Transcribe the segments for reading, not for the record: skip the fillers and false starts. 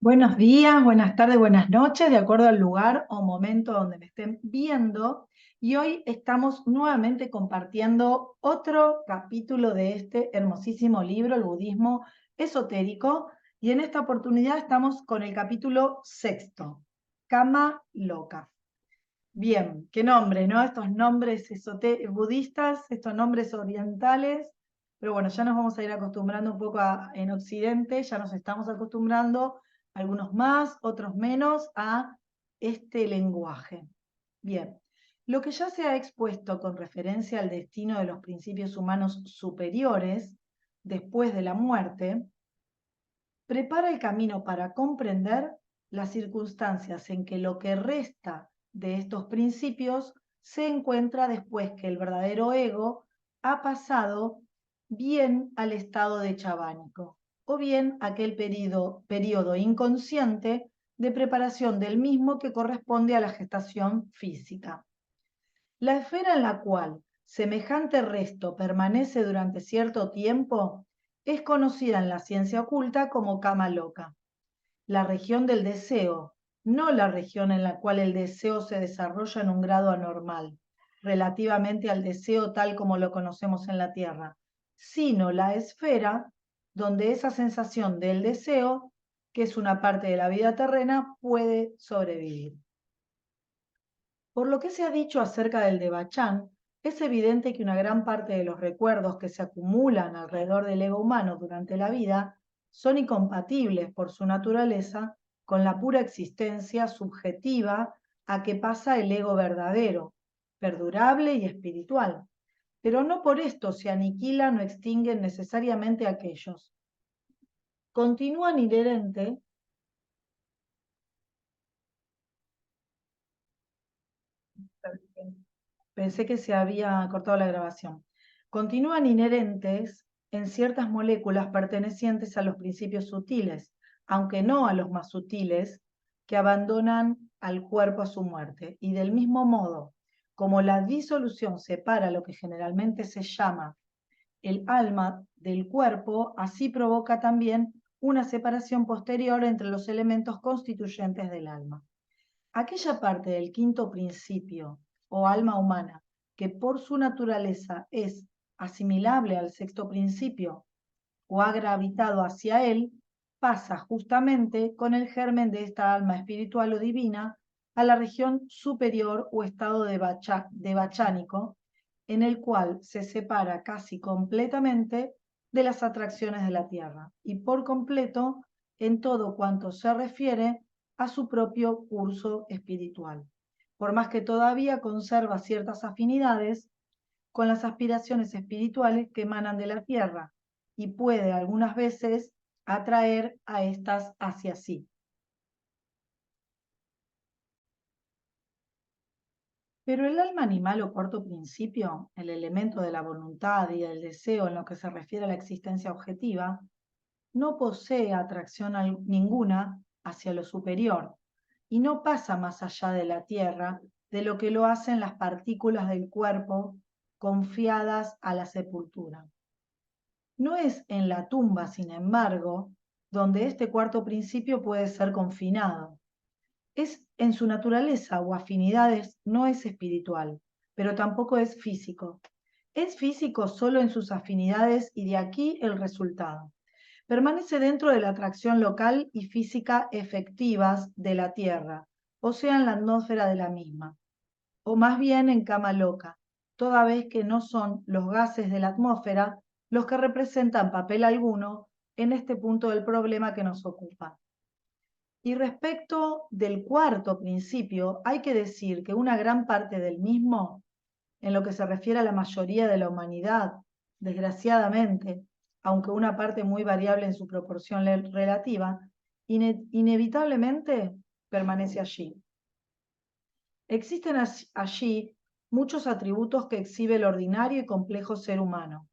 Buenos días, buenas tardes, buenas noches, de acuerdo al lugar o momento donde me estén viendo. Y hoy estamos nuevamente compartiendo otro capítulo de este hermosísimo libro, El budismo esotérico. Y en esta oportunidad estamos con el capítulo sexto, Kama Loka. Bien, qué nombre, ¿no? Estos nombres budistas, estos nombres orientales. Pero bueno, ya nos vamos a ir acostumbrando un poco en Occidente, ya nos estamos acostumbrando, algunos más, otros menos, a este lenguaje. Bien, lo que ya se ha expuesto con referencia al destino de los principios humanos superiores después de la muerte, prepara el camino para comprender las circunstancias en que lo que resta de estos principios se encuentra después que el verdadero ego ha pasado bien al estado de chabánico, o bien aquel periodo inconsciente de preparación del mismo que corresponde a la gestación física. La esfera en la cual semejante resto permanece durante cierto tiempo es conocida en la ciencia oculta como Kama Loka, la región del deseo, no la región en la cual el deseo se desarrolla en un grado anormal, relativamente al deseo tal como lo conocemos en la Tierra, sino la esfera donde esa sensación del deseo, que es una parte de la vida terrena, puede sobrevivir. Por lo que se ha dicho acerca del Devachan, es evidente que una gran parte de los recuerdos que se acumulan alrededor del ego humano durante la vida son incompatibles por su naturaleza con la pura existencia subjetiva a que pasa el ego verdadero, perdurable y espiritual. Pero no por esto se aniquilan o extinguen necesariamente aquellos. Continúan inherentes. Pensé que se había cortado la grabación. Continúan inherentes en ciertas moléculas pertenecientes a los principios sutiles, aunque no a los más sutiles, que abandonan al cuerpo a su muerte. Y del mismo modo, como la disolución separa lo que generalmente se llama el alma del cuerpo, así provoca también una separación posterior entre los elementos constituyentes del alma. Aquella parte del quinto principio o alma humana que por su naturaleza es asimilable al sexto principio o ha gravitado hacia él, pasa justamente con el germen de esta alma espiritual o divina a la región superior o estado de bachánico, en el cual se separa casi completamente de las atracciones de la tierra y por completo en todo cuanto se refiere a su propio curso espiritual, por más que todavía conserva ciertas afinidades con las aspiraciones espirituales que emanan de la tierra y puede algunas veces atraer a estas hacia sí. Pero el alma animal o cuarto principio, el elemento de la voluntad y del deseo en lo que se refiere a la existencia objetiva, no posee atracción ninguna hacia lo superior y no pasa más allá de la tierra de lo que lo hacen las partículas del cuerpo confiadas a la sepultura. No es en la tumba, sin embargo, donde este cuarto principio puede ser confinado. Es en su naturaleza o afinidades, no es espiritual, pero tampoco es físico. Es físico solo en sus afinidades y de aquí el resultado. Permanece dentro de la atracción local y física efectivas de la Tierra, o sea, en la atmósfera de la misma, o más bien en Kama Loka, toda vez que no son los gases de la atmósfera los que representan papel alguno en este punto del problema que nos ocupa. Y respecto del cuarto principio, hay que decir que una gran parte del mismo, en lo que se refiere a la mayoría de la humanidad, desgraciadamente, aunque una parte muy variable en su proporción relativa, inevitablemente permanece allí. Existen allí muchos atributos que exhibe el ordinario y complejo ser humano,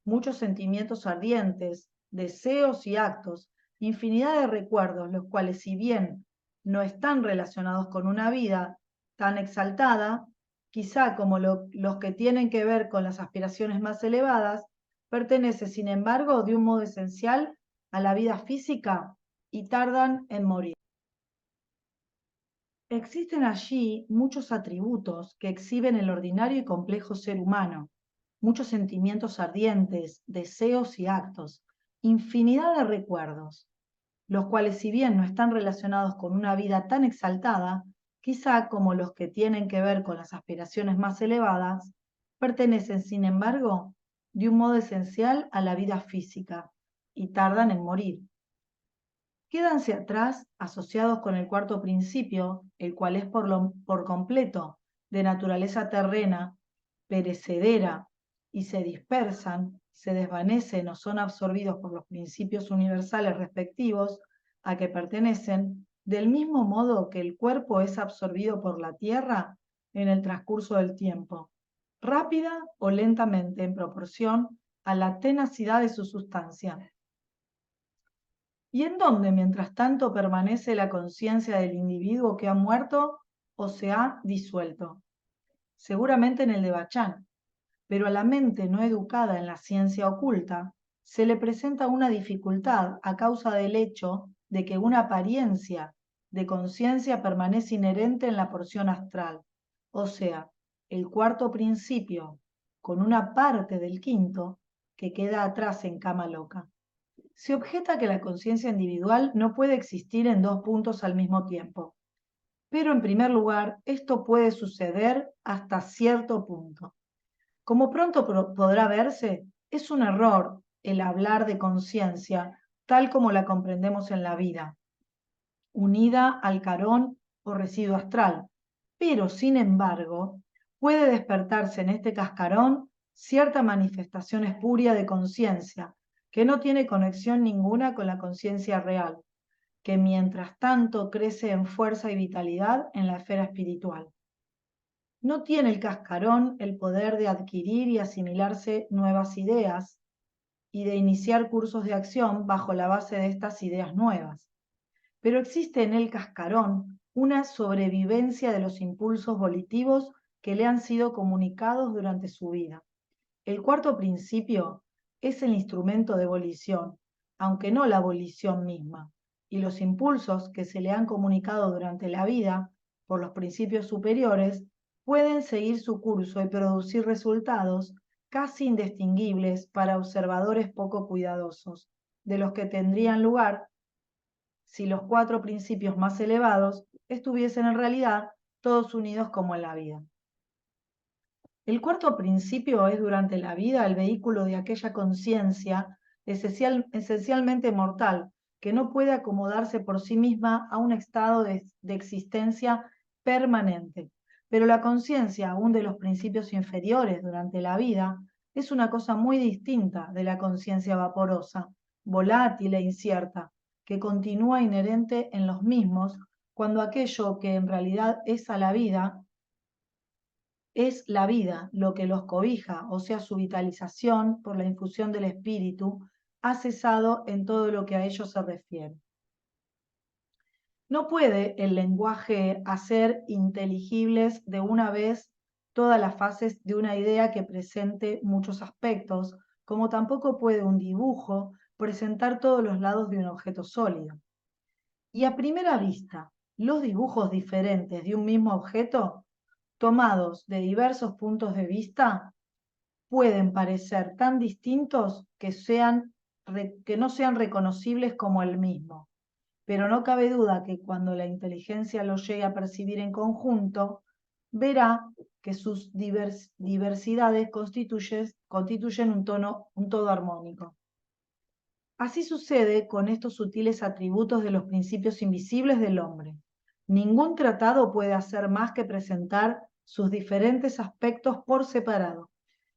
muchos sentimientos ardientes, deseos y actos, infinidad de recuerdos, los cuales, si bien no están relacionados con una vida tan exaltada, quizá como los que tienen que ver con las aspiraciones más elevadas, pertenece, sin embargo, de un modo esencial a la vida física y tardan en morir. Existen allí muchos atributos que exhiben el ordinario y complejo ser humano, muchos sentimientos ardientes, deseos y actos, infinidad de recuerdos, los cuales si bien no están relacionados con una vida tan exaltada, quizá como los que tienen que ver con las aspiraciones más elevadas, pertenecen, sin embargo, de un modo esencial a la vida física y tardan en morir. Quédanse atrás asociados con el cuarto principio, el cual es por completo de naturaleza terrena, perecedera, y se dispersan, se desvanecen o son absorbidos por los principios universales respectivos a que pertenecen, del mismo modo que el cuerpo es absorbido por la tierra en el transcurso del tiempo, rápida o lentamente en proporción a la tenacidad de su sustancia. ¿Y en dónde, mientras tanto, permanece la conciencia del individuo que ha muerto o se ha disuelto? Seguramente en el de Bachán, pero a la mente no educada en la ciencia oculta se le presenta una dificultad a causa del hecho de que una apariencia de conciencia permanece inherente en la porción astral, o sea, el cuarto principio, con una parte del quinto que queda atrás en cama loca. Se objeta que la conciencia individual no puede existir en dos puntos al mismo tiempo, pero en primer lugar, esto puede suceder hasta cierto punto. Como pronto podrá verse, es un error el hablar de conciencia tal como la comprendemos en la vida, unida al carón o residuo astral, pero sin embargo, puede despertarse en este cascarón cierta manifestación espuria de conciencia, que no tiene conexión ninguna con la conciencia real, que mientras tanto crece en fuerza y vitalidad en la esfera espiritual. No tiene el cascarón el poder de adquirir y asimilarse nuevas ideas y de iniciar cursos de acción bajo la base de estas ideas nuevas. Pero existe en el cascarón una sobrevivencia de los impulsos volitivos que le han sido comunicados durante su vida. El cuarto principio es el instrumento de volición, aunque no la volición misma, y los impulsos que se le han comunicado durante la vida por los principios superiores pueden seguir su curso y producir resultados casi indistinguibles para observadores poco cuidadosos, de los que tendrían lugar si los cuatro principios más elevados estuviesen en realidad todos unidos como en la vida. El cuarto principio es durante la vida el vehículo de aquella conciencia esencialmente mortal, que no puede acomodarse por sí misma a un estado de existencia permanente. Pero la conciencia, aún de los principios inferiores durante la vida, es una cosa muy distinta de la conciencia vaporosa, volátil e incierta, que continúa inherente en los mismos cuando aquello que en realidad es a la vida es la vida lo que los cobija, o sea, su vitalización por la infusión del espíritu ha cesado en todo lo que a ello se refiere. No puede el lenguaje hacer inteligibles de una vez todas las fases de una idea que presente muchos aspectos, como tampoco puede un dibujo presentar todos los lados de un objeto sólido. Y a primera vista, los dibujos diferentes de un mismo objeto, tomados de diversos puntos de vista, pueden parecer tan distintos que no sean reconocibles como el mismo. Pero no cabe duda que cuando la inteligencia lo llegue a percibir en conjunto, verá que sus diversidades constituyen un todo armónico. Así sucede con estos sutiles atributos de los principios invisibles del hombre. Ningún tratado puede hacer más que presentar sus diferentes aspectos por separado.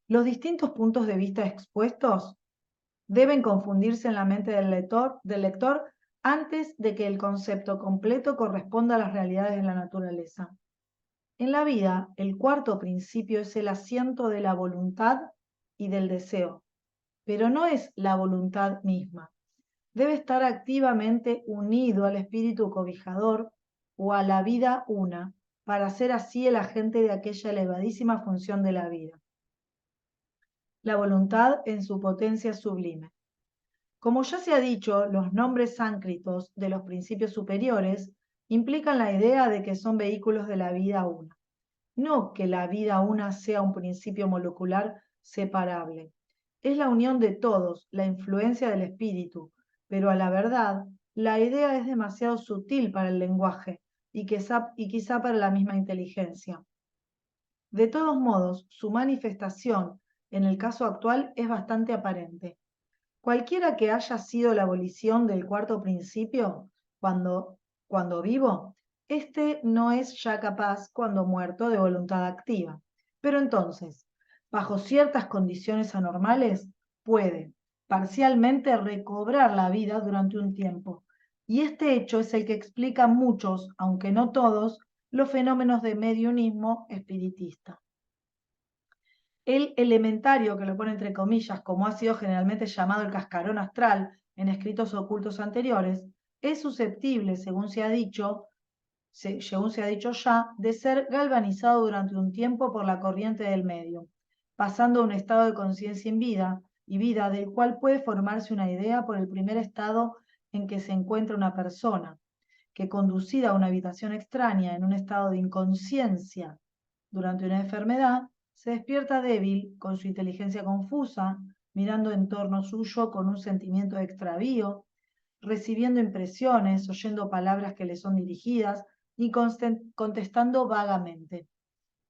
Los distintos puntos de vista expuestos deben confundirse en la mente del lector antes de que el concepto completo corresponda a las realidades de la naturaleza. En la vida, el cuarto principio es el asiento de la voluntad y del deseo, pero no es la voluntad misma. Debe estar activamente unido al espíritu cobijador o a la vida una, para ser así el agente de aquella elevadísima función de la vida. La voluntad en su potencia sublime. Como ya se ha dicho, los nombres sánscritos de los principios superiores implican la idea de que son vehículos de la vida una, no que la vida una sea un principio molecular separable. Es la unión de todos, la influencia del espíritu, pero a la verdad, la idea es demasiado sutil para el lenguaje y quizá para la misma inteligencia. De todos modos, su manifestación en el caso actual es bastante aparente. Cualquiera que haya sido la abolición del cuarto principio, cuando vivo, este no es ya capaz, cuando muerto, de voluntad activa. Pero entonces, bajo ciertas condiciones anormales, puede parcialmente recobrar la vida durante un tiempo. Y este hecho es el que explica muchos, aunque no todos, los fenómenos de mediunismo espiritista. El elementario, que lo pone entre comillas, como ha sido generalmente llamado el cascarón astral en escritos ocultos anteriores, es susceptible, según se ha dicho ya, de ser galvanizado durante un tiempo por la corriente del medio, pasando a un estado de conciencia y vida del cual puede formarse una idea por el primer estado en que se encuentra una persona, que conducida a una habitación extraña en un estado de inconsciencia durante una enfermedad, se despierta débil, con su inteligencia confusa, mirando en torno suyo con un sentimiento de extravío, recibiendo impresiones, oyendo palabras que le son dirigidas y contestando vagamente.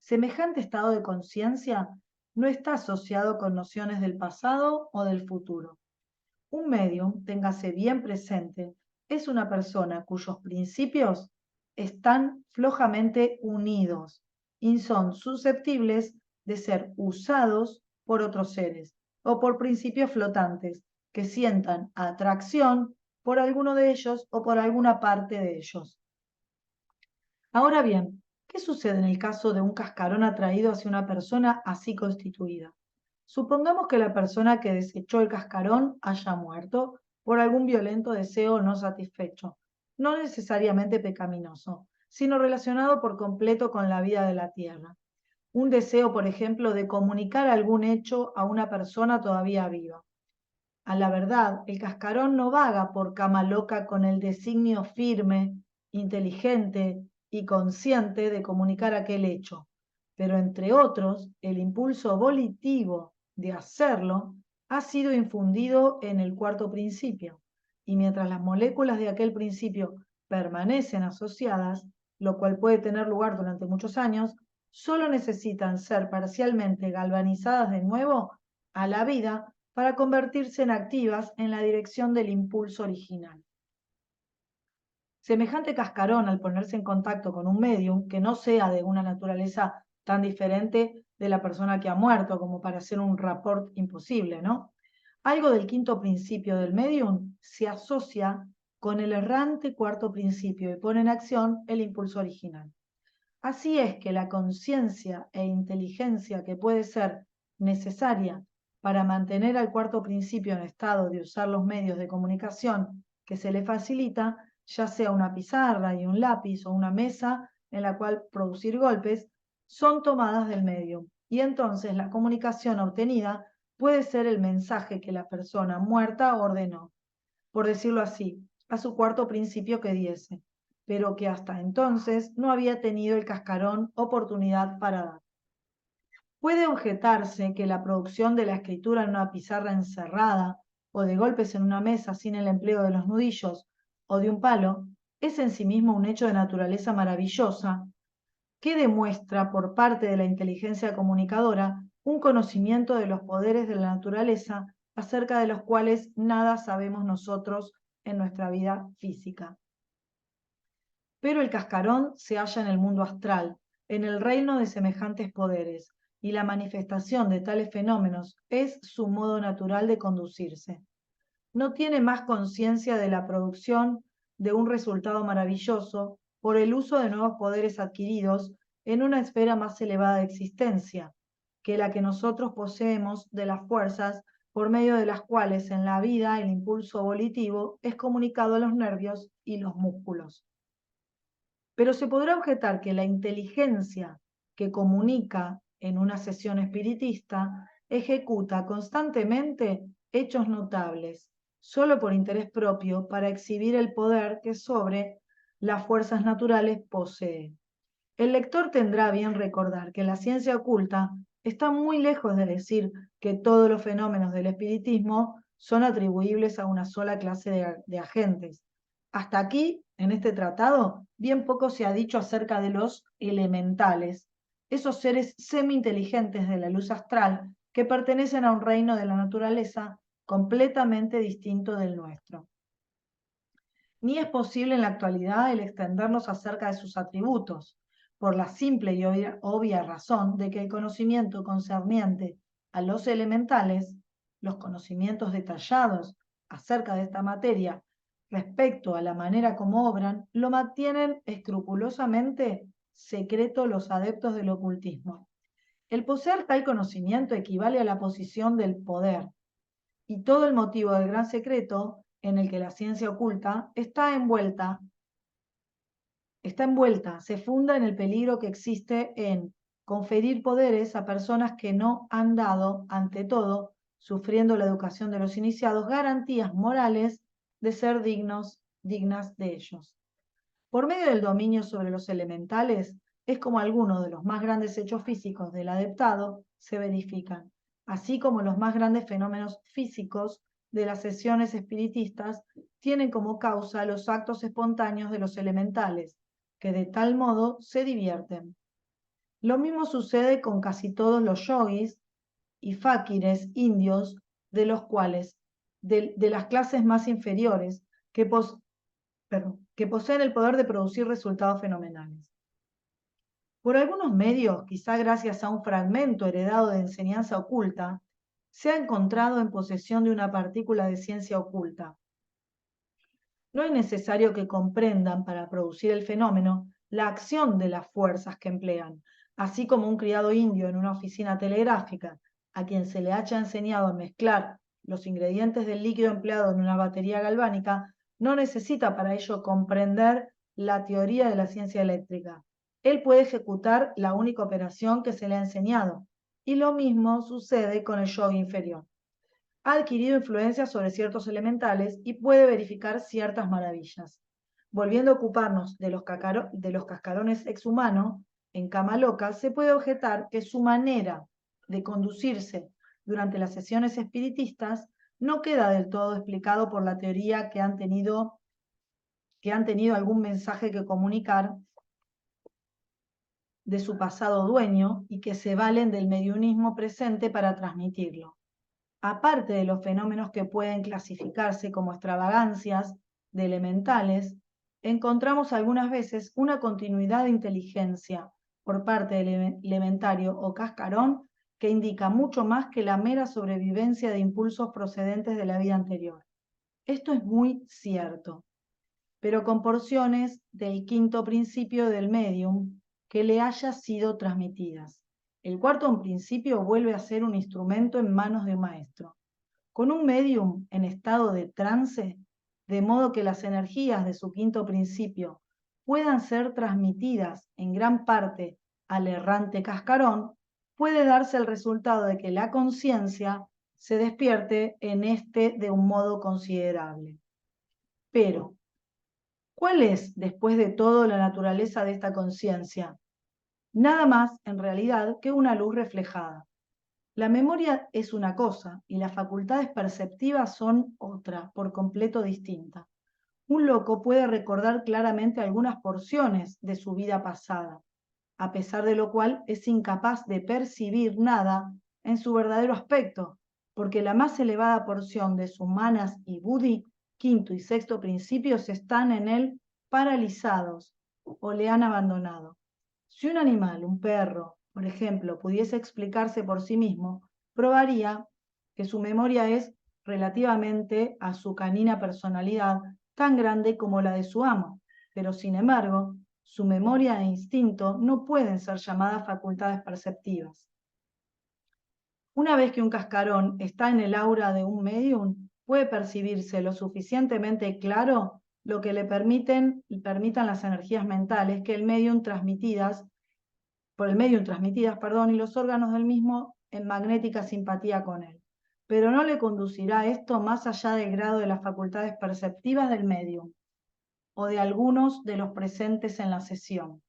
Semejante estado de conciencia no está asociado con nociones del pasado o del futuro. Un medium, téngase bien presente, es una persona cuyos principios están flojamente unidos y son susceptibles de ser usados por otros seres o por principios flotantes que sientan atracción por alguno de ellos o por alguna parte de ellos. Ahora bien, ¿qué sucede en el caso de un cascarón atraído hacia una persona así constituida? Supongamos que la persona que desechó el cascarón haya muerto por algún violento deseo no satisfecho, no necesariamente pecaminoso, sino relacionado por completo con la vida de la tierra. Un deseo, por ejemplo, de comunicar algún hecho a una persona todavía viva. A la verdad, el cascarón no vaga por cama loca con el designio firme, inteligente y consciente de comunicar aquel hecho, pero entre otros, el impulso volitivo de hacerlo ha sido infundido en el cuarto principio, y mientras las moléculas de aquel principio permanecen asociadas, lo cual puede tener lugar durante muchos años, solo necesitan ser parcialmente galvanizadas de nuevo a la vida para convertirse en activas en la dirección del impulso original. Semejante cascarón, al ponerse en contacto con un medium que no sea de una naturaleza tan diferente de la persona que ha muerto como para hacer un rapport imposible, ¿no? Algo del quinto principio del medium se asocia con el errante cuarto principio y pone en acción el impulso original. Así es que la conciencia e inteligencia que puede ser necesaria para mantener al cuarto principio en estado de usar los medios de comunicación que se le facilita, ya sea una pizarra y un lápiz o una mesa en la cual producir golpes, son tomadas del medio. Y entonces la comunicación obtenida puede ser el mensaje que la persona muerta ordenó, por decirlo así, a su cuarto principio que diese, pero que hasta entonces no había tenido el cascarón oportunidad para dar. Puede objetarse que la producción de la escritura en una pizarra encerrada o de golpes en una mesa sin el empleo de los nudillos o de un palo es en sí mismo un hecho de naturaleza maravillosa que demuestra por parte de la inteligencia comunicadora un conocimiento de los poderes de la naturaleza acerca de los cuales nada sabemos nosotros en nuestra vida física. Pero el cascarón se halla en el mundo astral, en el reino de semejantes poderes, y la manifestación de tales fenómenos es su modo natural de conducirse. No tiene más conciencia de la producción de un resultado maravilloso por el uso de nuevos poderes adquiridos en una esfera más elevada de existencia, que la que nosotros poseemos de las fuerzas por medio de las cuales en la vida el impulso volitivo es comunicado a los nervios y los músculos. Pero se podrá objetar que la inteligencia que comunica en una sesión espiritista ejecuta constantemente hechos notables solo por interés propio para exhibir el poder que sobre las fuerzas naturales posee. El lector tendrá a bien recordar que la ciencia oculta está muy lejos de decir que todos los fenómenos del espiritismo son atribuibles a una sola clase de agentes. Hasta aquí, en este tratado, bien poco se ha dicho acerca de los elementales, esos seres semi-inteligentes de la luz astral que pertenecen a un reino de la naturaleza completamente distinto del nuestro. Ni es posible en la actualidad el extendernos acerca de sus atributos, por la simple y obvia razón de que el conocimiento concerniente a los elementales, los conocimientos detallados acerca de esta materia respecto a la manera como obran, lo mantienen escrupulosamente secreto los adeptos del ocultismo. El poseer tal conocimiento equivale a la posición del poder, y todo el motivo del gran secreto en el que la ciencia oculta está envuelta, se funda en el peligro que existe en conferir poderes a personas que no han dado, ante todo, sufriendo la educación de los iniciados, garantías morales de ser dignas de ellos. Por medio del dominio sobre los elementales, es como algunos de los más grandes hechos físicos del adeptado se verifican, así como los más grandes fenómenos físicos de las sesiones espiritistas tienen como causa los actos espontáneos de los elementales, que de tal modo se divierten. Lo mismo sucede con casi todos los yogis y fakires indios, de los cuales, de las clases más inferiores, que poseen el poder de producir resultados fenomenales. Por algunos medios, quizá gracias a un fragmento heredado de enseñanza oculta, se ha encontrado en posesión de una partícula de ciencia oculta. No es necesario que comprendan para producir el fenómeno la acción de las fuerzas que emplean, así como un criado indio en una oficina telegráfica, a quien se le haya enseñado a mezclar los ingredientes del líquido empleado en una batería galvánica, no necesita para ello comprender la teoría de la ciencia eléctrica. Él puede ejecutar la única operación que se le ha enseñado, y lo mismo sucede con el yogi inferior. Ha adquirido influencia sobre ciertos elementales y puede verificar ciertas maravillas. Volviendo a ocuparnos de los cascarones exhumanos en cama loca, se puede objetar que su manera de conducirse durante las sesiones espiritistas no queda del todo explicado por la teoría que han tenido algún mensaje que comunicar de su pasado dueño y que se valen del mediunismo presente para transmitirlo. Aparte de los fenómenos que pueden clasificarse como extravagancias de elementales, encontramos algunas veces una continuidad de inteligencia por parte del elementario o cascarón que indica mucho más que la mera sobrevivencia de impulsos procedentes de la vida anterior. Esto es muy cierto, pero con porciones del quinto principio del medium que le haya sido transmitidas. El cuarto principio vuelve a ser un instrumento en manos de un maestro. Con un medium en estado de trance, de modo que las energías de su quinto principio puedan ser transmitidas en gran parte al errante cascarón, puede darse el resultado de que la conciencia se despierte en este de un modo considerable. Pero, ¿cuál es, después de todo, la naturaleza de esta conciencia? Nada más, en realidad, que una luz reflejada. La memoria es una cosa y las facultades perceptivas son otra, por completo distinta. Un loco puede recordar claramente algunas porciones de su vida pasada, a pesar de lo cual es incapaz de percibir nada en su verdadero aspecto, porque la más elevada porción de sus manas y buddhi, quinto y sexto principios, están en él paralizados o le han abandonado. Si un animal, un perro, por ejemplo, pudiese explicarse por sí mismo, probaría que su memoria es, relativamente a su canina personalidad, tan grande como la de su amo, pero sin embargo, su memoria e instinto no pueden ser llamadas facultades perceptivas. Una vez que un cascarón está en el aura de un medium, puede percibirse lo suficientemente claro lo que le permitan las energías mentales que el medium transmitidas, y los órganos del mismo en magnética simpatía con él. pero no le conducirá esto más allá del grado de las facultades perceptivas del medium o de algunos de los presentes en la sesión.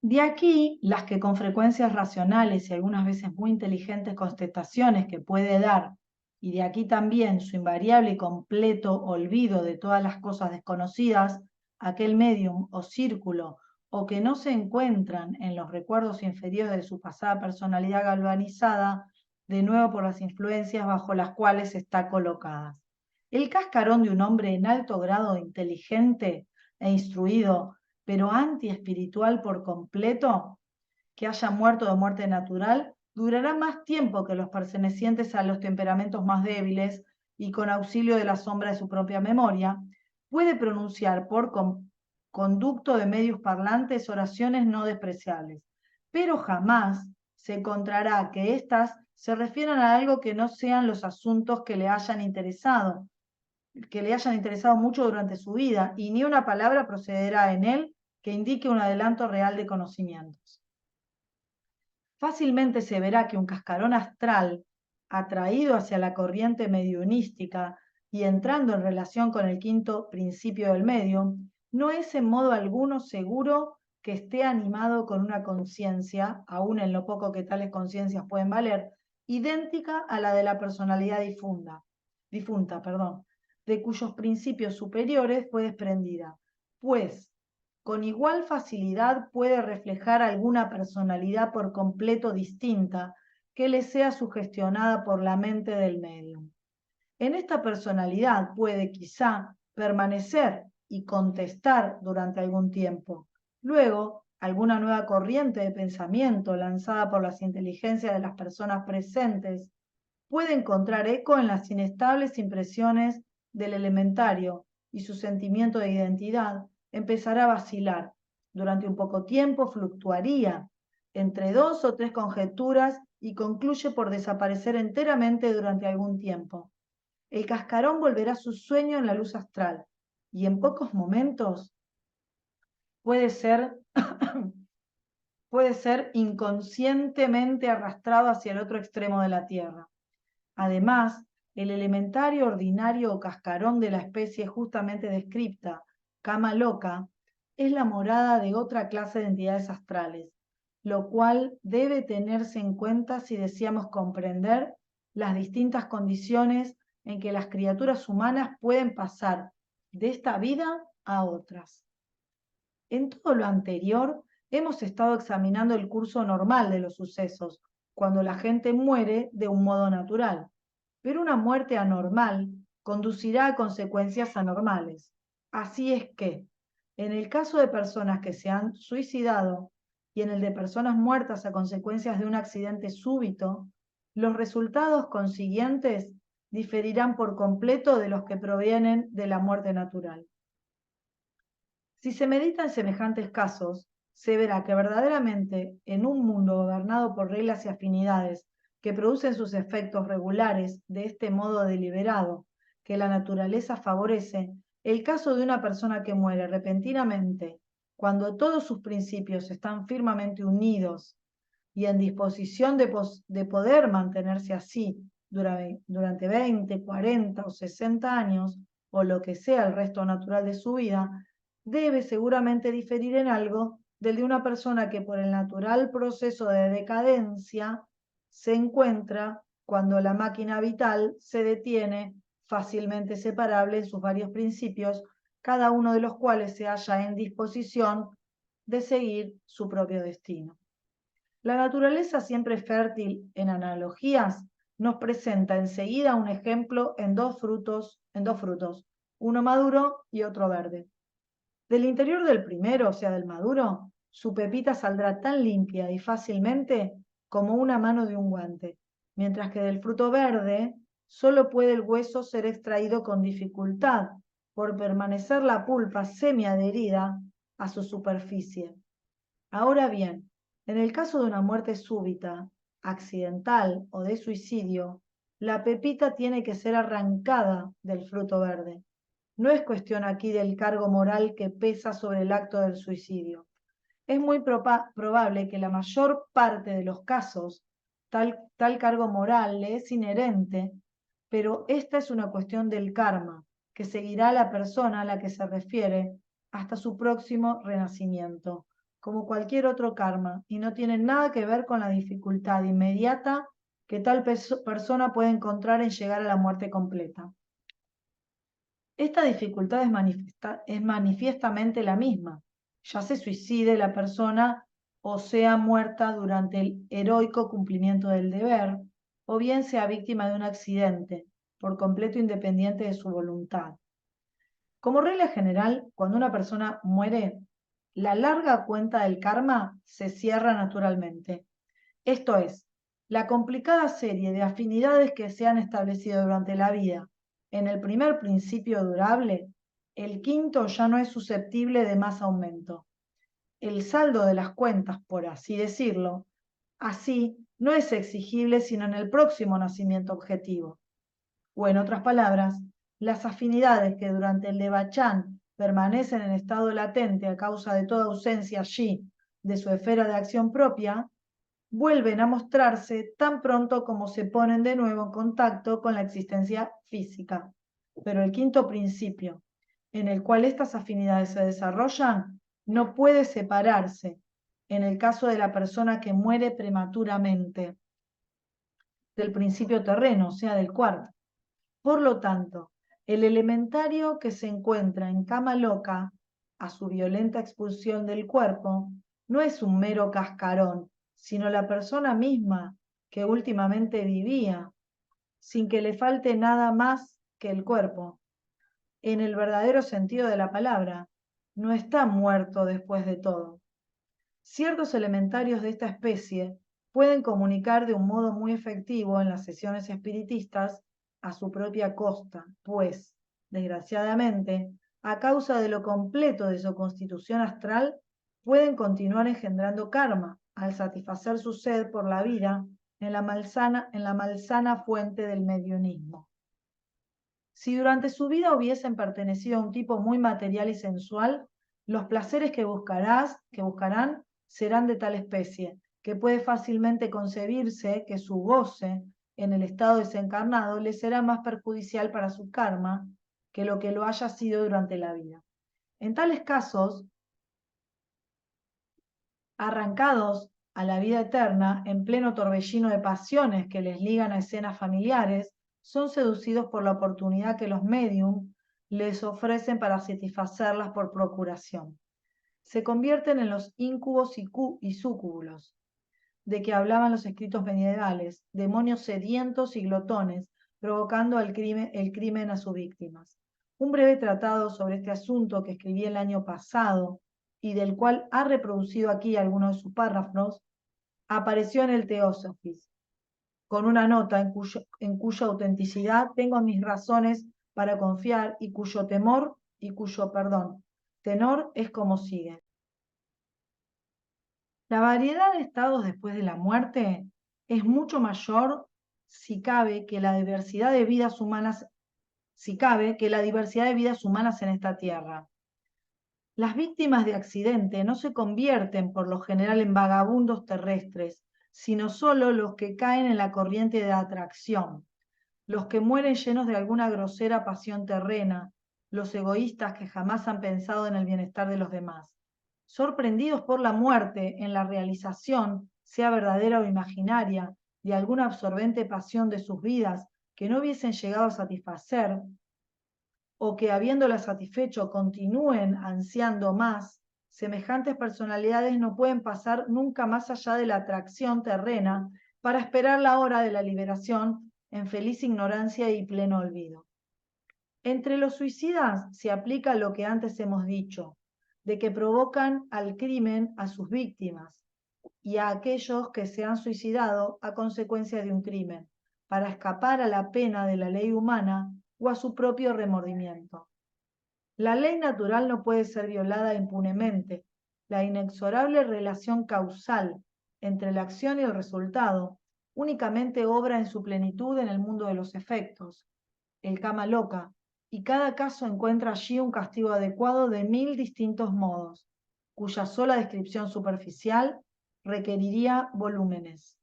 De aquí las que con frecuencias racionales y algunas veces muy inteligentes contestaciones que puede dar, y de aquí también su invariable y completo olvido de todas las cosas desconocidas, aquel medium o círculo o que no se encuentran en los recuerdos inferiores de su pasada personalidad galvanizada, de nuevo por las influencias bajo las cuales está colocada. El cascarón de un hombre en alto grado de inteligente e instruido pero antiespiritual por completo, que haya muerto de muerte natural, durará más tiempo que los pertenecientes a los temperamentos más débiles y con auxilio de la sombra de su propia memoria, puede pronunciar por conducto de medios parlantes oraciones no despreciables, pero jamás se encontrará que éstas se refieran a algo que no sean los asuntos que le hayan interesado mucho durante su vida, y ni una palabra procederá en él que indique un adelanto real de conocimientos. Fácilmente se verá que un cascarón astral, atraído hacia la corriente mediunística y entrando en relación con el quinto principio del medium, no es en modo alguno seguro que esté animado con una conciencia, aun en lo poco que tales conciencias pueden valer, idéntica a la de la personalidad difunta, de cuyos principios superiores fue desprendida, pues con igual facilidad puede reflejar alguna personalidad por completo distinta que le sea sugestionada por la mente del medium. En esta personalidad puede quizá permanecer y contestar durante algún tiempo. Luego, alguna nueva corriente de pensamiento lanzada por las inteligencias de las personas presentes puede encontrar eco en las inestables impresiones del elementario y su sentimiento de identidad empezará a vacilar. Durante un poco tiempo fluctuaría entre dos o tres conjeturas y concluye por desaparecer enteramente durante algún tiempo. El cascarón volverá a su sueño en la luz astral y en pocos momentos puede ser, puede ser inconscientemente arrastrado hacia el otro extremo de la Tierra. Además, el elementario ordinario o cascarón de la especie justamente descripta, cama loca, es la morada de otra clase de entidades astrales, lo cual debe tenerse en cuenta si deseamos comprender las distintas condiciones en que las criaturas humanas pueden pasar de esta vida a otras. En todo lo anterior, hemos estado examinando el curso normal de los sucesos, cuando la gente muere de un modo natural, pero una muerte anormal conducirá a consecuencias anormales. Así es que, en el caso de personas que se han suicidado y en el de personas muertas a consecuencias de un accidente súbito, los resultados consiguientes diferirán por completo de los que provienen de la muerte natural. Si se medita en semejantes casos, se verá que verdaderamente en un mundo gobernado por reglas y afinidades que producen sus efectos regulares de este modo deliberado que la naturaleza favorece, el caso de una persona que muere repentinamente, cuando todos sus principios están firmemente unidos y en disposición de poder mantenerse así durante 20, 40 o 60 años, o lo que sea el resto natural de su vida, debe seguramente diferir en algo del de una persona que por el natural proceso de decadencia se encuentra cuando la máquina vital se detiene fácilmente separable en sus varios principios, cada uno de los cuales se halla en disposición de seguir su propio destino. La naturaleza, siempre fértil en analogías, nos presenta enseguida un ejemplo en dos frutos, uno maduro y otro verde. Del interior del primero, o sea, del maduro, su pepita saldrá tan limpia y fácilmente como una mano de un guante, mientras que del fruto verde solo puede el hueso ser extraído con dificultad, por permanecer la pulpa semiadherida a su superficie. Ahora bien, en el caso de una muerte súbita, accidental o de suicidio, la pepita tiene que ser arrancada del fruto verde. No es cuestión aquí del cargo moral que pesa sobre el acto del suicidio. Es muy probable que la mayor parte de los casos tal cargo moral le es inherente, pero esta es una cuestión del karma, que seguirá a la persona a la que se refiere hasta su próximo renacimiento, como cualquier otro karma, y no tiene nada que ver con la dificultad inmediata que tal persona puede encontrar en llegar a la muerte completa. Esta dificultad es manifiestamente la misma, ya se suicide la persona o sea muerta durante el heroico cumplimiento del deber, o bien sea víctima de un accidente, por completo independiente de su voluntad. Como regla general, cuando una persona muere, la larga cuenta del karma se cierra naturalmente. Esto es, la complicada serie de afinidades que se han establecido durante la vida en el primer principio durable, el quinto ya no es susceptible de más aumento. El saldo de las cuentas, por así decirlo, así no es exigible sino en el próximo nacimiento objetivo. O en otras palabras, las afinidades que durante el Devachan permanecen en estado latente a causa de toda ausencia allí de su esfera de acción propia, vuelven a mostrarse tan pronto como se ponen de nuevo en contacto con la existencia física. Pero el quinto principio, en el cual estas afinidades se desarrollan, no puede separarse en el caso de la persona que muere prematuramente del principio terreno, o sea, del cuarto. Por lo tanto, el elementario que se encuentra en cama loca a su violenta expulsión del cuerpo no es un mero cascarón, sino la persona misma que últimamente vivía, sin que le falte nada más que el cuerpo. En el verdadero sentido de la palabra, no está muerto después de todo. Ciertos elementarios de esta especie pueden comunicar de un modo muy efectivo en las sesiones espiritistas a su propia costa, pues, desgraciadamente, a causa de lo completo de su constitución astral, pueden continuar engendrando karma al satisfacer su sed por la vida en la malsana fuente del mediunismo. Si durante su vida hubiesen pertenecido a un tipo muy material y sensual, los placeres que buscarán serán de tal especie, que puede fácilmente concebirse que su goce en el estado desencarnado le será más perjudicial para su karma que lo haya sido durante la vida. En tales casos, arrancados a la vida eterna, en pleno torbellino de pasiones que les ligan a escenas familiares, son seducidos por la oportunidad que los médium les ofrecen para satisfacerlas por procuración. Se convierten en los íncubos y súcubos, de que hablaban los escritos medievales, demonios sedientos y glotones, provocando el crimen a sus víctimas. Un breve tratado sobre este asunto que escribí el año pasado y del cual ha reproducido aquí algunos de sus párrafos, apareció en el Theosophist, con una nota en cuya autenticidad tengo mis razones para confiar y cuyo tenor es como sigue. La variedad de estados después de la muerte es mucho mayor si cabe que la diversidad de vidas humanas en esta tierra. Las víctimas de accidente no se convierten por lo general en vagabundos terrestres, sino solo los que caen en la corriente de atracción, los que mueren llenos de alguna grosera pasión terrena, los egoístas que jamás han pensado en el bienestar de los demás. Sorprendidos por la muerte en la realización, sea verdadera o imaginaria, de alguna absorbente pasión de sus vidas que no hubiesen llegado a satisfacer, o que habiéndola satisfecho continúen ansiando más, semejantes personalidades no pueden pasar nunca más allá de la atracción terrena para esperar la hora de la liberación en feliz ignorancia y pleno olvido. Entre los suicidas se aplica lo que antes hemos dicho, de que provocan al crimen a sus víctimas y a aquellos que se han suicidado a consecuencia de un crimen, para escapar a la pena de la ley humana o a su propio remordimiento. La ley natural no puede ser violada impunemente. La inexorable relación causal entre la acción y el resultado únicamente obra en su plenitud en el mundo de los efectos, el kama loka, y cada caso encuentra allí un castigo adecuado de 1000 distintos modos, cuya sola descripción superficial requeriría volúmenes.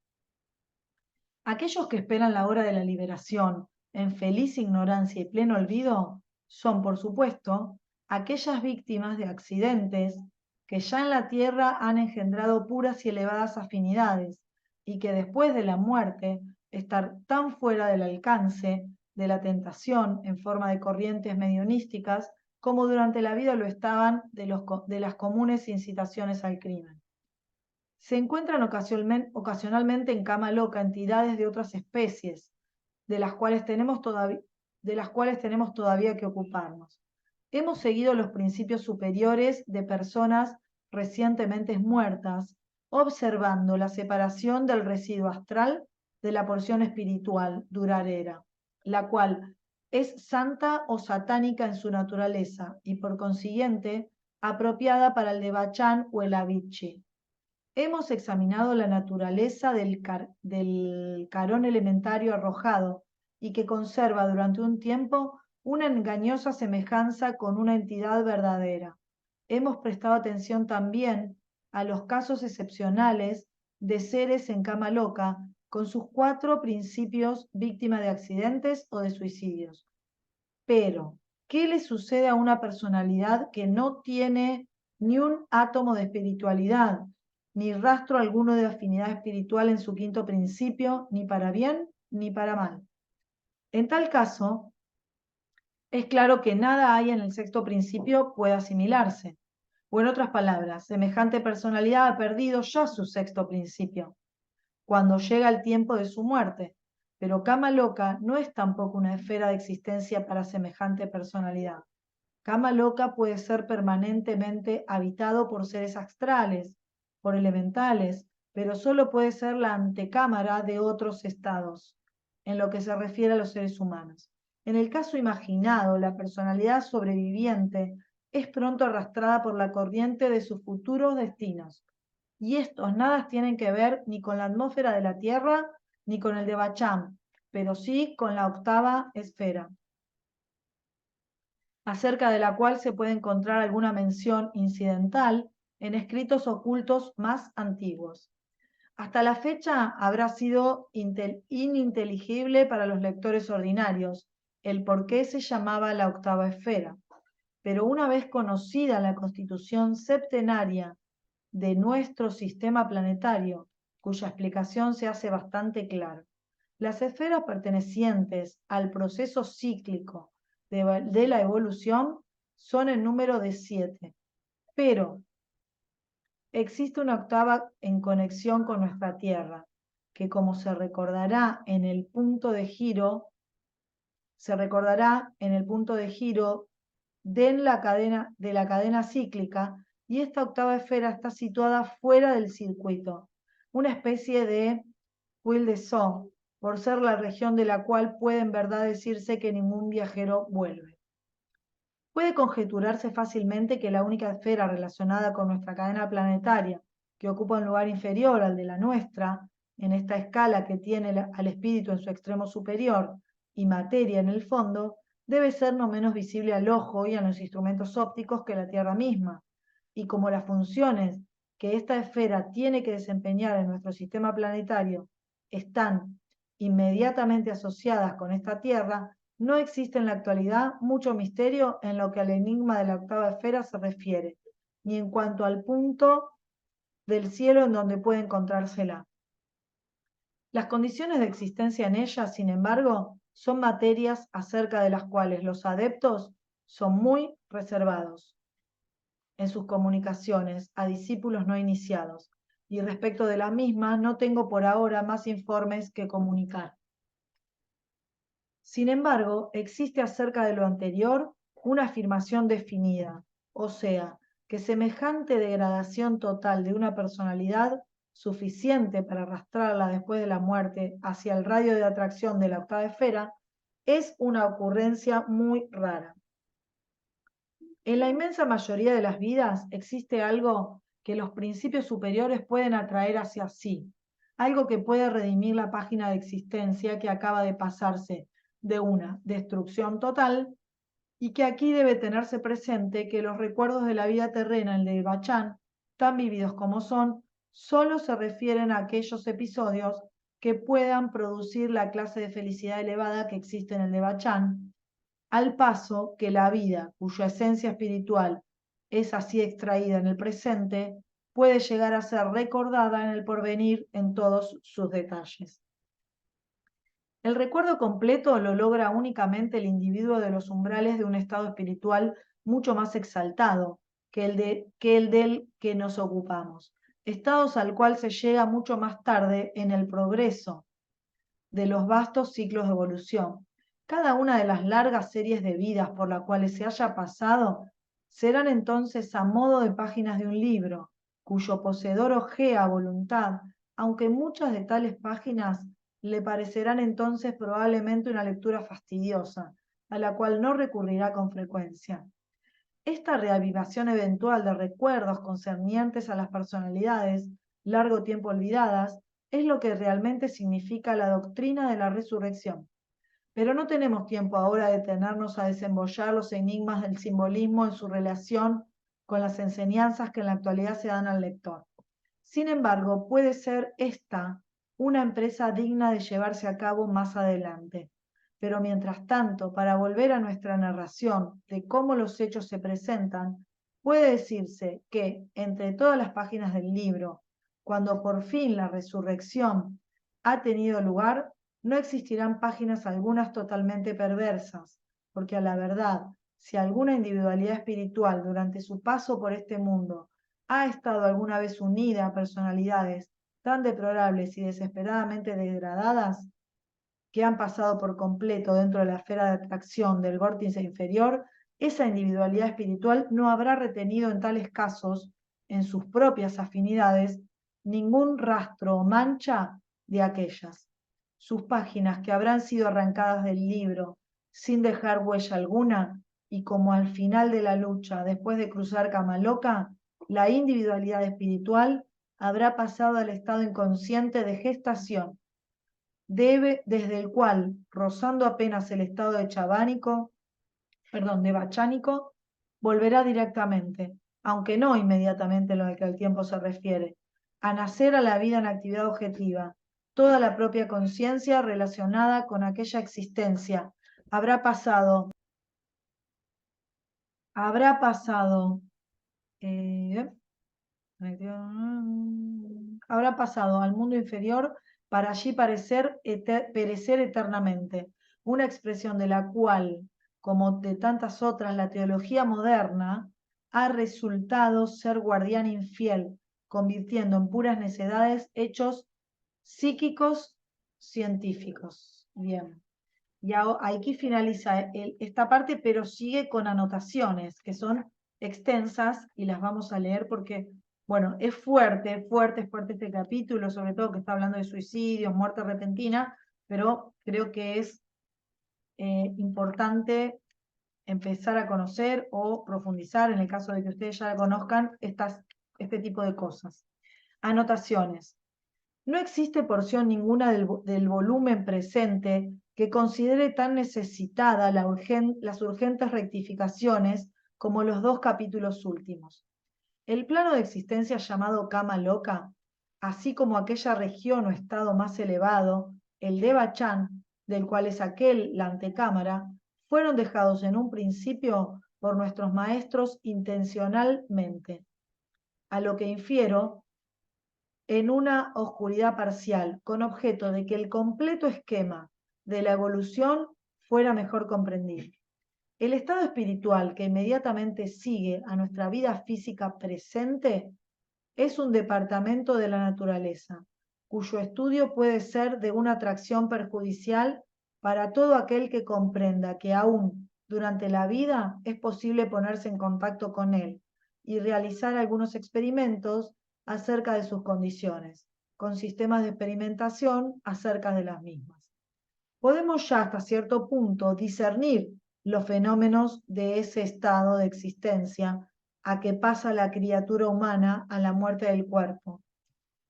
Aquellos que esperan la hora de la liberación en feliz ignorancia y pleno olvido son, por supuesto, aquellas víctimas de accidentes que ya en la tierra han engendrado puras y elevadas afinidades y que después de la muerte están tan fuera del alcance de la tentación en forma de corrientes medionísticas como durante la vida lo estaban de las comunes incitaciones al crimen. Se encuentran ocasionalmente en cama loca entidades de otras especies, de las cuales tenemos todavía que ocuparnos. Hemos seguido los principios superiores de personas recientemente muertas, observando la separación del residuo astral de la porción espiritual duradera, la cual es santa o satánica en su naturaleza y por consiguiente apropiada para el devachan o el avicii. Hemos examinado la naturaleza del carón elementario arrojado y que conserva durante un tiempo una engañosa semejanza con una entidad verdadera. Hemos prestado atención también a los casos excepcionales de seres en cama loca con sus 4 principios víctima de accidentes o de suicidios. Pero, ¿qué le sucede a una personalidad que no tiene ni un átomo de espiritualidad, ni rastro alguno de afinidad espiritual en su 5.º principio, ni para bien ni para mal? En tal caso, es claro que nada hay en el 6.º principio puede asimilarse. O en otras palabras, semejante personalidad ha perdido ya su 6.º principio, cuando llega el tiempo de su muerte. Pero cama loca no es tampoco una esfera de existencia para semejante personalidad. Cama loca puede ser permanentemente habitado por seres astrales, por elementales, pero solo puede ser la antecámara de otros estados, en lo que se refiere a los seres humanos. En el caso imaginado, la personalidad sobreviviente es pronto arrastrada por la corriente de sus futuros destinos, y estos nada tienen que ver ni con la atmósfera de la Tierra ni con el de Bacham, pero sí con la 8.ª esfera, acerca de la cual se puede encontrar alguna mención incidental en escritos ocultos más antiguos. Hasta la fecha habrá sido ininteligible para los lectores ordinarios el por qué se llamaba la 8.ª esfera, pero una vez conocida la constitución septenaria de nuestro sistema planetario, cuya explicación se hace bastante clara, las esferas pertenecientes al proceso cíclico de la evolución son en número de 7, pero existe una 8.ª en conexión con nuestra Tierra, que como se recordará en el punto de giro de la cadena cíclica, y esta 8.ª esfera está situada fuera del circuito, una especie de Puy de Dôme, por ser la región de la cual puede en verdad decirse que ningún viajero vuelve. Puede conjeturarse fácilmente que la única esfera relacionada con nuestra cadena planetaria, que ocupa un lugar inferior al de la nuestra, en esta escala que tiene al espíritu en su extremo superior y materia en el fondo, debe ser no menos visible al ojo y a los instrumentos ópticos que la Tierra misma, y como las funciones que esta esfera tiene que desempeñar en nuestro sistema planetario están inmediatamente asociadas con esta Tierra, no existe en la actualidad mucho misterio en lo que al enigma de la 8.ª esfera se refiere, ni en cuanto al punto del cielo en donde puede encontrársela. Las condiciones de existencia en ella, sin embargo, son materias acerca de las cuales los adeptos son muy reservados en sus comunicaciones a discípulos no iniciados, y respecto de la misma no tengo por ahora más informes que comunicar. Sin embargo, existe acerca de lo anterior una afirmación definida, o sea, que semejante degradación total de una personalidad suficiente para arrastrarla después de la muerte hacia el radio de atracción de la 8.ª esfera es una ocurrencia muy rara. En la inmensa mayoría de las vidas existe algo que los principios superiores pueden atraer hacia sí, algo que puede redimir la página de existencia que acaba de pasarse de una destrucción total y que aquí debe tenerse presente que los recuerdos de la vida terrena en el Devachan, tan vividos como son, solo se refieren a aquellos episodios que puedan producir la clase de felicidad elevada que existe en el Devachan, al paso que la vida, cuya esencia espiritual es así extraída en el presente, puede llegar a ser recordada en el porvenir en todos sus detalles. El recuerdo completo lo logra únicamente el individuo de los umbrales de un estado espiritual mucho más exaltado que el del que nos ocupamos, estados al cual se llega mucho más tarde en el progreso de los vastos ciclos de evolución. Cada una de las largas series de vidas por las cuales se haya pasado serán entonces a modo de páginas de un libro, cuyo poseedor ojea a voluntad, aunque muchas de tales páginas le parecerán entonces probablemente una lectura fastidiosa, a la cual no recurrirá con frecuencia. Esta reavivación eventual de recuerdos concernientes a las personalidades largo tiempo olvidadas es lo que realmente significa la doctrina de la resurrección. Pero no tenemos tiempo ahora de detenernos a desembollar los enigmas del simbolismo en su relación con las enseñanzas que en la actualidad se dan al lector. Sin embargo, puede ser esta una empresa digna de llevarse a cabo más adelante. Pero mientras tanto, para volver a nuestra narración de cómo los hechos se presentan, puede decirse que entre todas las páginas del libro, cuando por fin la resurrección ha tenido lugar, no existirán páginas algunas totalmente perversas, porque a la verdad, si alguna individualidad espiritual durante su paso por este mundo ha estado alguna vez unida a personalidades tan deplorables y desesperadamente degradadas, que han pasado por completo dentro de la esfera de atracción del vórtice inferior, esa individualidad espiritual no habrá retenido en tales casos, en sus propias afinidades, ningún rastro o mancha de aquellas. Sus páginas que habrán sido arrancadas del libro sin dejar huella alguna, y como al final de la lucha, después de cruzar Camaloca, la individualidad espiritual habrá pasado al estado inconsciente de gestación, desde el cual, rozando apenas el estado de bachánico, volverá directamente, aunque no inmediatamente en lo que al tiempo se refiere, a nacer a la vida en actividad objetiva. Toda la propia conciencia relacionada con aquella existencia habrá pasado, habrá pasado, eh, habrá pasado al mundo inferior para allí perecer eternamente, una expresión de la cual, como de tantas otras, la teología moderna ha resultado ser guardián infiel, convirtiendo en puras necedades hechos psíquicos científicos. Bien. Y aquí finaliza esta parte, pero sigue con anotaciones que son extensas y las vamos a leer porque, bueno, es fuerte, fuerte, fuerte este capítulo, sobre todo que está hablando de suicidios, muerte repentina, pero creo que es importante empezar a conocer o profundizar, en el caso de que ustedes ya conozcan, este tipo de cosas. Anotaciones. No existe porción ninguna del volumen presente que considere tan necesitada las urgentes rectificaciones como los dos capítulos últimos. El plano de existencia llamado Kama Loka, así como aquella región o estado más elevado, el Devachan, del cual es aquel la antecámara, fueron dejados en un principio por nuestros maestros intencionalmente. A lo que infiero, en una oscuridad parcial, con objeto de que el completo esquema de la evolución fuera mejor comprendido. El estado espiritual que inmediatamente sigue a nuestra vida física presente es un departamento de la naturaleza, cuyo estudio puede ser de una atracción perjudicial para todo aquel que comprenda que aún durante la vida es posible ponerse en contacto con él y realizar algunos experimentos acerca de sus condiciones, con sistemas de experimentación acerca de las mismas. Podemos ya hasta cierto punto discernir los fenómenos de ese estado de existencia a que pasa la criatura humana a la muerte del cuerpo.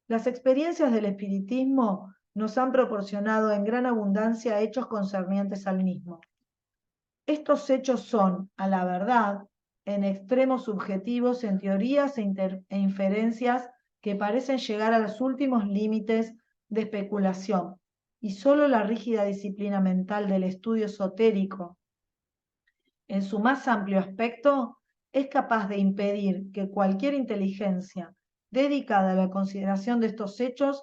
Las experiencias del espiritismo nos han proporcionado en gran abundancia hechos concernientes al mismo. Estos hechos son, a la verdad, en extremo subjetivos en teorías e inferencias que parecen llegar a los últimos límites de especulación, y solo la rígida disciplina mental del estudio esotérico, en su más amplio aspecto, es capaz de impedir que cualquier inteligencia dedicada a la consideración de estos hechos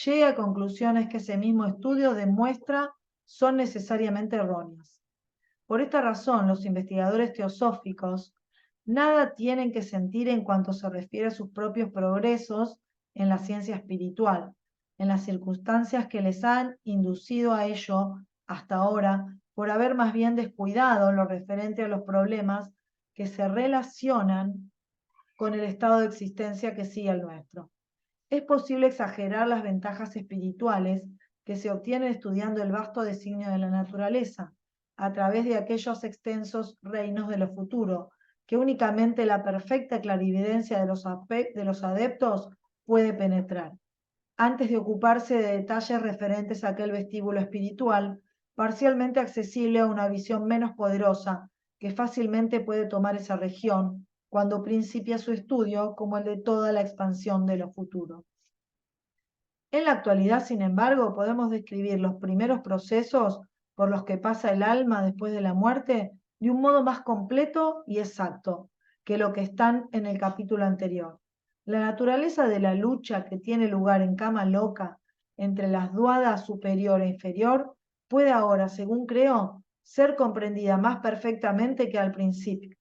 llegue a conclusiones que ese mismo estudio demuestra son necesariamente erróneas. Por esta razón, los investigadores teosóficos nada tienen que sentir en cuanto se refiere a sus propios progresos en la ciencia espiritual, en las circunstancias que les han inducido a ello hasta ahora, por haber más bien descuidado lo referente a los problemas que se relacionan con el estado de existencia que sigue el nuestro. Es posible exagerar las ventajas espirituales que se obtienen estudiando el vasto designio de la naturaleza, a través de aquellos extensos reinos de lo futuro, que únicamente la perfecta clarividencia de los adeptos puede penetrar, antes de ocuparse de detalles referentes a aquel vestíbulo espiritual, parcialmente accesible a una visión menos poderosa, que fácilmente puede tomar esa región cuando principia su estudio, como el de toda la expansión de lo futuro. En la actualidad, sin embargo, podemos describir los primeros procesos por los que pasa el alma después de la muerte de un modo más completo y exacto que lo que están en el capítulo anterior. La naturaleza de la lucha que tiene lugar en Kama Loka entre las duadas superior e inferior puede ahora, según creo, ser comprendida más perfectamente que al principio.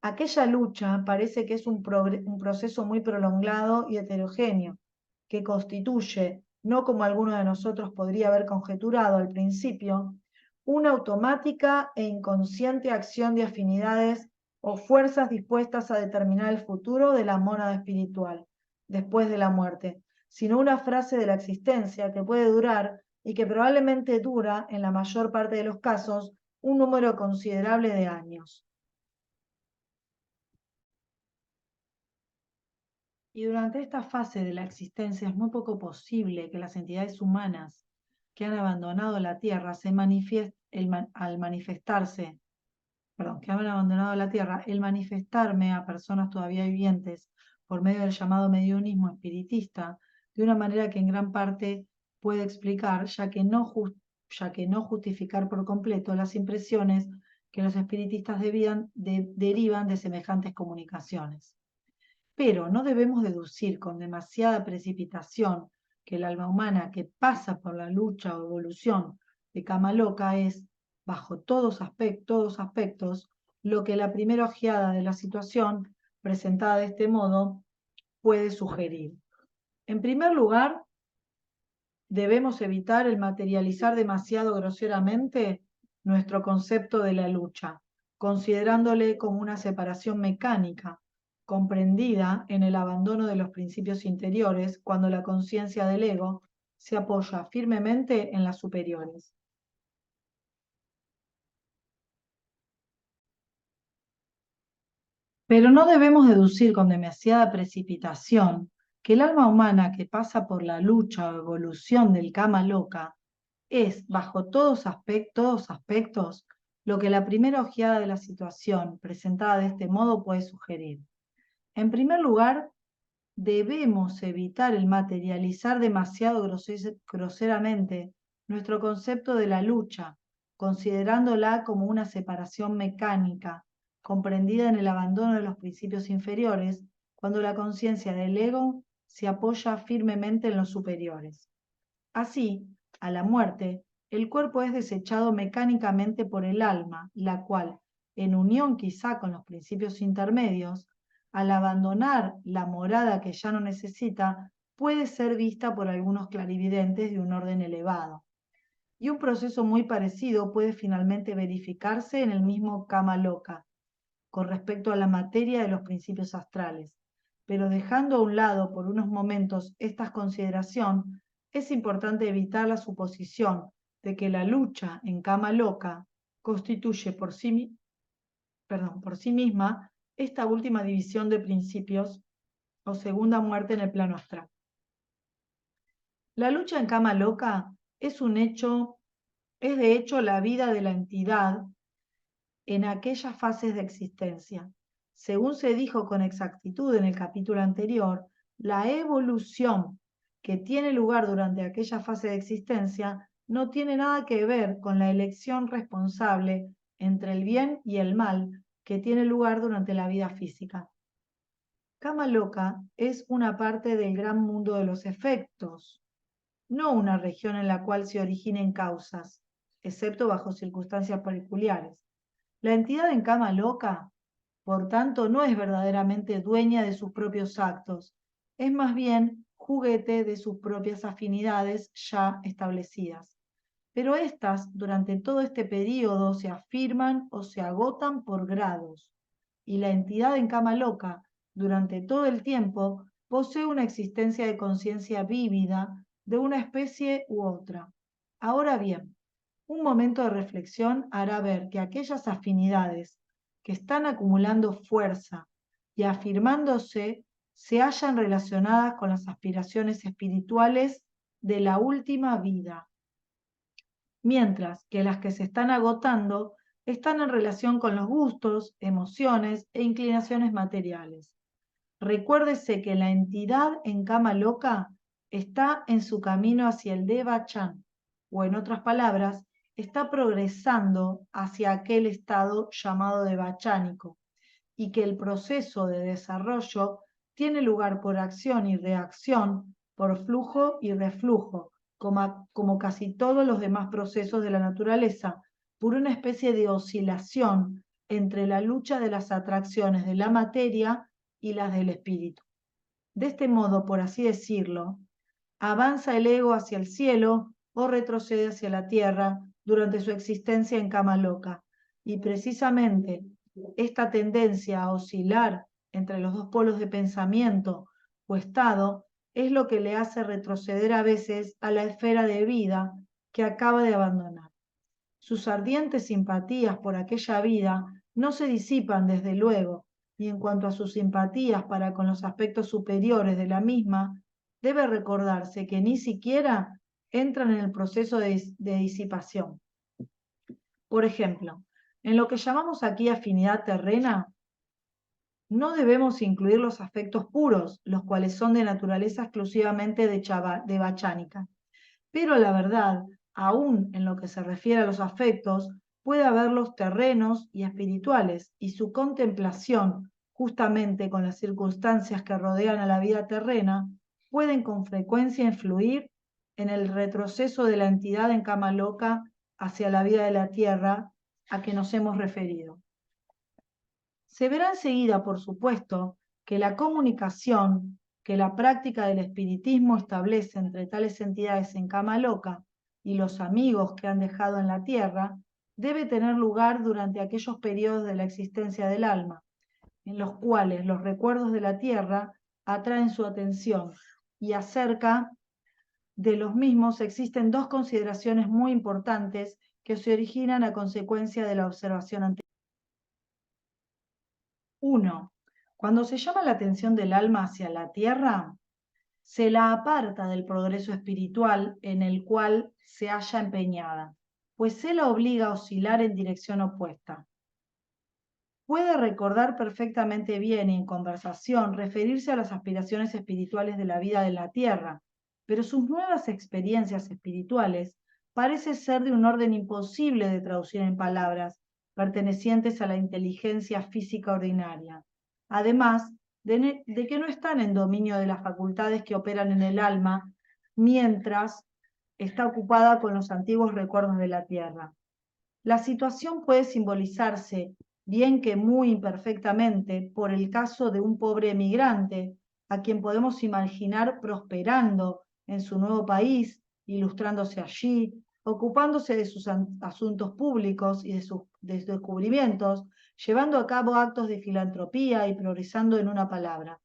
Aquella lucha parece que es un proceso muy prolongado y heterogéneo, que constituye, no como alguno de nosotros podría haber conjeturado al principio, una automática e inconsciente acción de afinidades o fuerzas dispuestas a determinar el futuro de la mónada espiritual después de la muerte, sino una frase de la existencia que puede durar y que probablemente dura, en la mayor parte de los casos, un número considerable de años. Y durante esta fase de la existencia es muy poco posible que las entidades humanas que han abandonado la Tierra al manifestarse, perdón, que han abandonado la Tierra, el manifestarme a personas todavía vivientes por medio del llamado mediunismo espiritista, de una manera que en gran parte puede explicar, ya que no justificar por completo las impresiones que los espiritistas derivan de semejantes comunicaciones. Pero no debemos deducir con demasiada precipitación que el alma humana que pasa por la lucha o evolución de Kama Loka es, bajo todos aspectos, lo que la primera ojeada de la situación, presentada de este modo, puede sugerir. En primer lugar, debemos evitar el materializar demasiado groseramente nuestro concepto de la lucha, considerándole como una separación mecánica, comprendida en el abandono de los principios interiores cuando la conciencia del ego se apoya firmemente en las superiores. Pero no debemos deducir con demasiada precipitación que el alma humana que pasa por la lucha o evolución del Kama Loka es, bajo todos aspectos, lo que la primera ojeada de la situación presentada de este modo puede sugerir. En primer lugar, debemos evitar el materializar demasiado groseramente nuestro concepto de la lucha, considerándola como una separación mecánica, comprendida en el abandono de los principios inferiores, cuando la conciencia del ego se apoya firmemente en los superiores. Así, a la muerte, el cuerpo es desechado mecánicamente por el alma, la cual, en unión quizá con los principios intermedios, al abandonar la morada que ya no necesita, puede ser vista por algunos clarividentes de un orden elevado. Y un proceso muy parecido puede finalmente verificarse en el mismo Kama Loka, con respecto a la materia de los principios astrales. Pero dejando a un lado por unos momentos esta consideración, es importante evitar la suposición de que la lucha en Kama Loka constituye por sí misma esta última división de principios o segunda muerte en el plano astral. La lucha en Kama Loka es de hecho la vida de la entidad en aquellas fases de existencia. Según se dijo con exactitud en el capítulo anterior, la evolución que tiene lugar durante aquella fase de existencia no tiene nada que ver con la elección responsable entre el bien y el mal que tiene lugar durante la vida física. Kama Loka es una parte del gran mundo de los efectos, no una región en la cual se originen causas, excepto bajo circunstancias peculiares. La entidad en Kama Loka, por tanto, no es verdaderamente dueña de sus propios actos, es más bien juguete de sus propias afinidades ya establecidas. Pero éstas, durante todo este periodo, se afirman o se agotan por grados, y la entidad en Kama Loka, durante todo el tiempo, posee una existencia de conciencia vívida de una especie u otra. Ahora bien, un momento de reflexión hará ver que aquellas afinidades que están acumulando fuerza y afirmándose se hallan relacionadas con las aspiraciones espirituales de la última vida, mientras que las que se están agotando están en relación con los gustos, emociones e inclinaciones materiales. Recuérdese que la entidad en Kama Loka está en su camino hacia el Devachan, o en otras palabras, está progresando hacia aquel estado llamado devachánico, y que el proceso de desarrollo tiene lugar por acción y reacción, por flujo y reflujo, como casi todos los demás procesos de la naturaleza, por una especie de oscilación entre la lucha de las atracciones de la materia y las del espíritu. De este modo, por así decirlo, avanza el ego hacia el cielo o retrocede hacia la tierra durante su existencia en Kama Loka. Y precisamente esta tendencia a oscilar entre los dos polos de pensamiento o estado es lo que le hace retroceder a veces a la esfera de vida que acaba de abandonar. Sus ardientes simpatías por aquella vida no se disipan desde luego, y en cuanto a sus simpatías para con los aspectos superiores de la misma, debe recordarse que ni siquiera entran en el proceso de disipación. Por ejemplo, en lo que llamamos aquí afinidad terrena, no debemos incluir los afectos puros, los cuales son de naturaleza exclusivamente de bachánica. Pero la verdad, aún en lo que se refiere a los afectos, puede haberlos terrenos y espirituales, y su contemplación, justamente con las circunstancias que rodean a la vida terrena, pueden con frecuencia influir en el retroceso de la entidad en Kama Loka hacia la vida de la tierra a que nos hemos referido. Se verá enseguida, por supuesto, que la comunicación que la práctica del espiritismo establece entre tales entidades en Kama Loka y los amigos que han dejado en la tierra debe tener lugar durante aquellos periodos de la existencia del alma, en los cuales los recuerdos de la tierra atraen su atención, y acerca de los mismos existen dos consideraciones muy importantes que se originan a consecuencia de la observación anterior. 1. Cuando se llama la atención del alma hacia la tierra, se la aparta del progreso espiritual en el cual se halla empeñada, pues se la obliga a oscilar en dirección opuesta. Puede recordar perfectamente bien y en conversación referirse a las aspiraciones espirituales de la vida de la tierra, pero sus nuevas experiencias espirituales parecen ser de un orden imposible de traducir en palabras, pertenecientes a la inteligencia física ordinaria. Además de que no están en dominio de las facultades que operan en el alma mientras está ocupada con los antiguos recuerdos de la tierra. La situación puede simbolizarse, bien que muy imperfectamente, por el caso de un pobre emigrante, a quien podemos imaginar prosperando en su nuevo país, ilustrándose allí, ocupándose de sus asuntos públicos y de sus descubrimientos, llevando a cabo actos de filantropía y progresando en una palabra.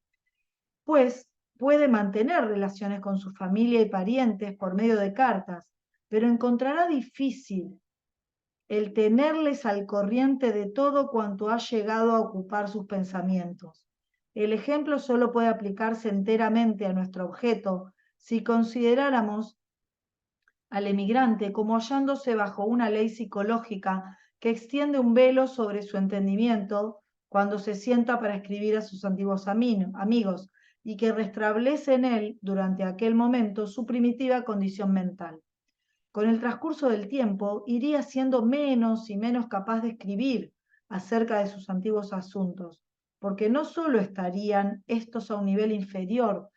Pues puede mantener relaciones con su familia y parientes por medio de cartas, pero encontrará difícil el tenerles al corriente de todo cuanto ha llegado a ocupar sus pensamientos. El ejemplo solo puede aplicarse enteramente a nuestro objeto si consideráramos al emigrante como hallándose bajo una ley psicológica que extiende un velo sobre su entendimiento cuando se sienta para escribir a sus antiguos amigos, y que restablece en él, durante aquel momento, su primitiva condición mental. Con el transcurso del tiempo, iría siendo menos y menos capaz de escribir acerca de sus antiguos asuntos, porque no solo estarían estos a un nivel inferior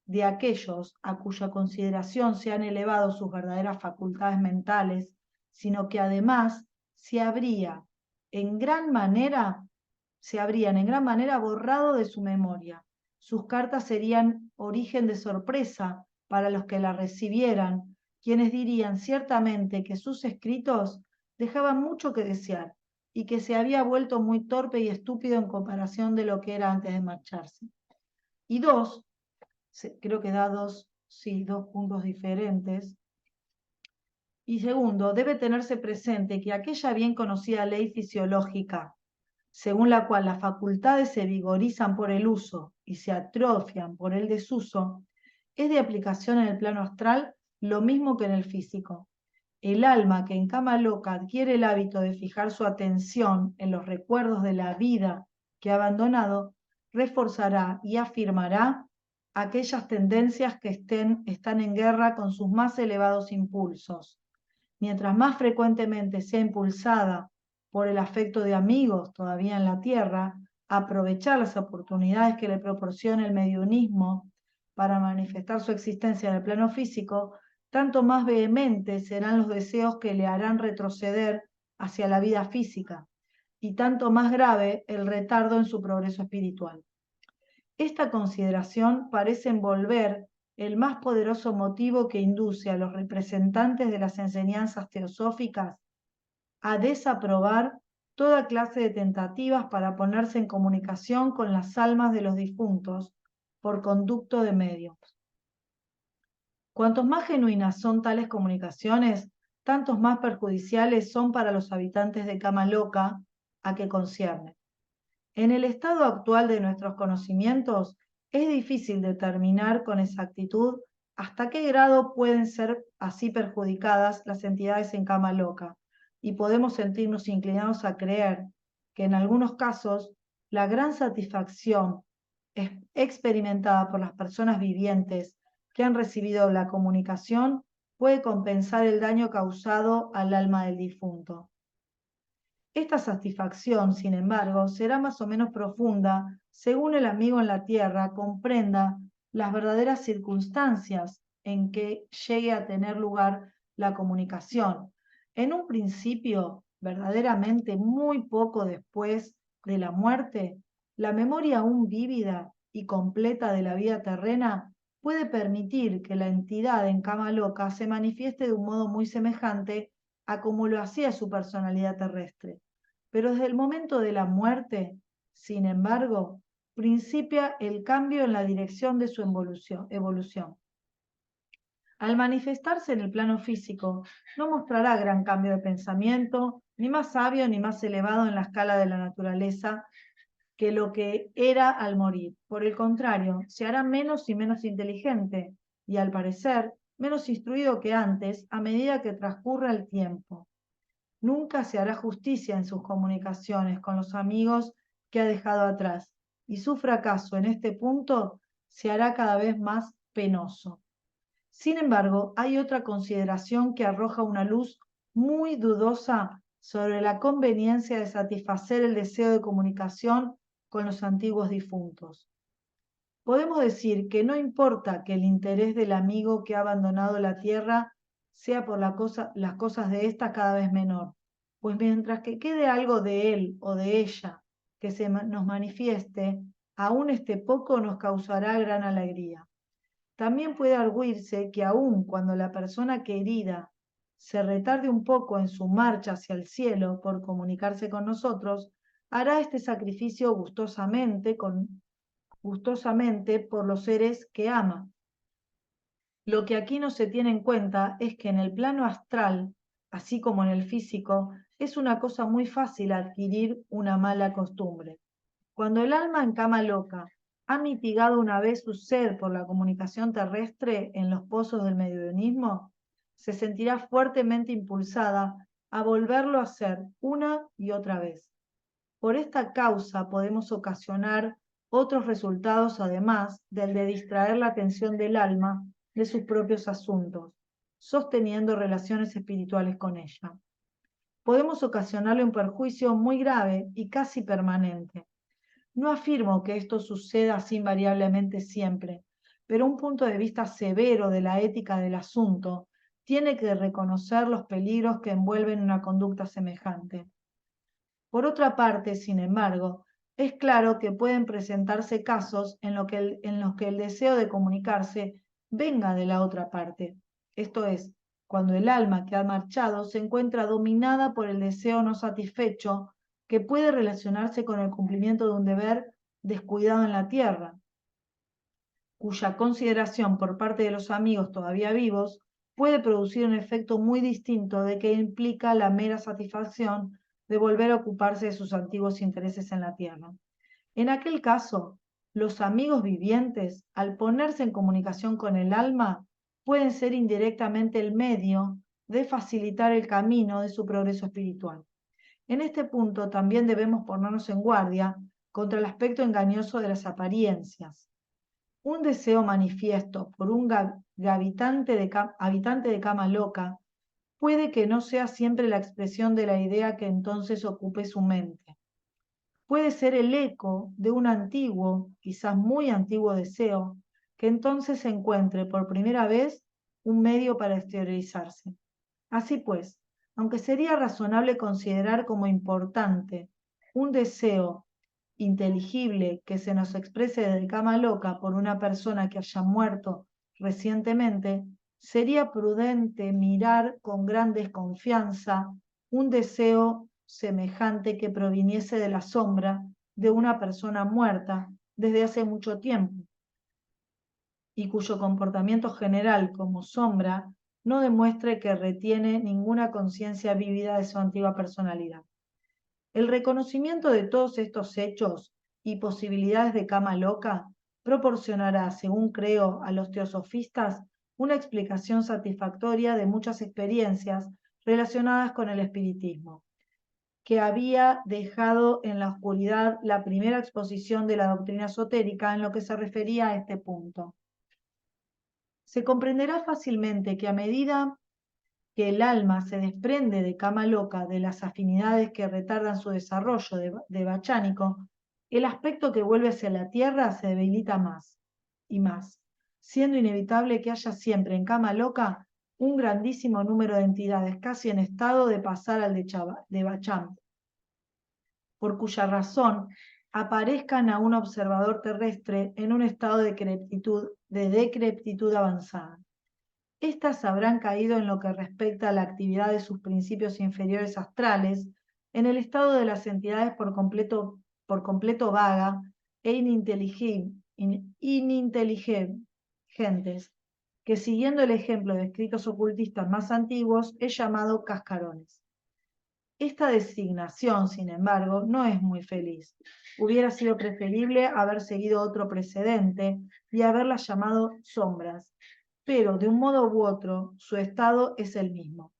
de aquellos a cuya consideración se han elevado sus verdaderas facultades mentales, sino que además se habrían en gran manera borrado de su memoria. Sus cartas serían origen de sorpresa para los que la recibieran, quienes dirían ciertamente que sus escritos dejaban mucho que desear y que se había vuelto muy torpe y estúpido en comparación de lo que era antes de marcharse. Y creo que da dos puntos diferentes. Y segundo, debe tenerse presente que aquella bien conocida ley fisiológica, según la cual las facultades se vigorizan por el uso y se atrofian por el desuso, es de aplicación en el plano astral lo mismo que en el físico. El alma que en cama loca adquiere el hábito de fijar su atención en los recuerdos de la vida que ha abandonado, reforzará y afirmará aquellas tendencias que están en guerra con sus más elevados impulsos. Mientras más frecuentemente sea impulsada por el afecto de amigos todavía en la tierra, aprovechar las oportunidades que le proporciona el mediunismo para manifestar su existencia en el plano físico, tanto más vehementes serán los deseos que le harán retroceder hacia la vida física, y tanto más grave el retardo en su progreso espiritual. Esta consideración parece envolver el más poderoso motivo que induce a los representantes de las enseñanzas teosóficas a desaprobar toda clase de tentativas para ponerse en comunicación con las almas de los difuntos por conducto de medios. Cuantos más genuinas son tales comunicaciones, tantos más perjudiciales son para los habitantes de cama loca a que conciernen. En el estado actual de nuestros conocimientos, es difícil determinar con exactitud hasta qué grado pueden ser así perjudicadas las entidades en cama loca, y podemos sentirnos inclinados a creer que en algunos casos la gran satisfacción experimentada por las personas vivientes que han recibido la comunicación puede compensar el daño causado al alma del difunto. Esta satisfacción, sin embargo, será más o menos profunda según el amigo en la tierra comprenda las verdaderas circunstancias en que llegue a tener lugar la comunicación. En un principio, verdaderamente muy poco después de la muerte, la memoria aún vívida y completa de la vida terrena puede permitir que la entidad en cama loca se manifieste de un modo muy semejante a como lo hacía su personalidad terrestre. Pero desde el momento de la muerte, sin embargo, principia el cambio en la dirección de su evolución. Al manifestarse en el plano físico, no mostrará gran cambio de pensamiento, ni más sabio ni más elevado en la escala de la naturaleza que lo que era al morir. Por el contrario, se hará menos y menos inteligente y, al parecer, menos instruido que antes a medida que transcurra el tiempo. Nunca se hará justicia en sus comunicaciones con los amigos que ha dejado atrás, y su fracaso en este punto se hará cada vez más penoso. Sin embargo, hay otra consideración que arroja una luz muy dudosa sobre la conveniencia de satisfacer el deseo de comunicación con los antiguos difuntos. Podemos decir que no importa que el interés del amigo que ha abandonado la tierra sea por las cosas de ésta cada vez menor, pues mientras que quede algo de él o de ella que nos manifieste, aún este poco nos causará gran alegría. También puede arguirse que aun cuando la persona querida se retarde un poco en su marcha hacia el cielo por comunicarse con nosotros, hará este sacrificio gustosamente por los seres que ama. Lo que aquí no se tiene en cuenta es que en el plano astral, así como en el físico, es una cosa muy fácil adquirir una mala costumbre. Cuando el alma en cama loca ha mitigado una vez su sed por la comunicación terrestre en los pozos del mediunismo, se sentirá fuertemente impulsada a volverlo a hacer una y otra vez. Por esta causa podemos ocasionar otros resultados además del de distraer la atención del alma de sus propios asuntos, sosteniendo relaciones espirituales con ella. Podemos ocasionarle un perjuicio muy grave y casi permanente. No afirmo que esto suceda así invariablemente siempre, pero un punto de vista severo de la ética del asunto tiene que reconocer los peligros que envuelven una conducta semejante. Por otra parte, sin embargo, es claro que pueden presentarse casos en los que el deseo de comunicarse venga de la otra parte. Esto es, cuando el alma que ha marchado se encuentra dominada por el deseo no satisfecho que puede relacionarse con el cumplimiento de un deber descuidado en la tierra, cuya consideración por parte de los amigos todavía vivos puede producir un efecto muy distinto de que implica la mera satisfacción de volver a ocuparse de sus antiguos intereses en la tierra. En aquel caso, los amigos vivientes, al ponerse en comunicación con el alma, pueden ser indirectamente el medio de facilitar el camino de su progreso espiritual. En este punto también debemos ponernos en guardia contra el aspecto engañoso de las apariencias. Un deseo manifiesto por un habitante de cama loca puede que no sea siempre la expresión de la idea que entonces ocupe su mente. Puede ser el eco de un antiguo, quizás muy antiguo deseo, que entonces encuentre por primera vez un medio para exteriorizarse. Así pues, aunque sería razonable considerar como importante un deseo inteligible que se nos exprese de cama loca por una persona que haya muerto recientemente, sería prudente mirar con gran desconfianza un deseo semejante que proviniese de la sombra de una persona muerta desde hace mucho tiempo y cuyo comportamiento general como sombra no demuestre que retiene ninguna conciencia vívida de su antigua personalidad. El reconocimiento de todos estos hechos y posibilidades de cama loca proporcionará, según creo, a los teosofistas una explicación satisfactoria de muchas experiencias relacionadas con el espiritismo, que había dejado en la oscuridad la primera exposición de la doctrina esotérica en lo que se refería a este punto. Se comprenderá fácilmente que a medida que el alma se desprende de cama loca de las afinidades que retardan su desarrollo de bachánico, el aspecto que vuelve hacia la tierra se debilita más y más, siendo inevitable que haya siempre en cama loca un grandísimo número de entidades casi en estado de pasar al de Bachán, por cuya razón aparezcan a un observador terrestre en un estado de decreptitud avanzada. Estas habrán caído en lo que respecta a la actividad de sus principios inferiores astrales, en el estado de las entidades por completo vaga e ininteligentes, que siguiendo el ejemplo de escritos ocultistas más antiguos, he llamado cascarones. Esta designación, sin embargo, no es muy feliz. Hubiera sido preferible haber seguido otro precedente y haberlas llamado sombras, pero de un modo u otro su estado es el mismo.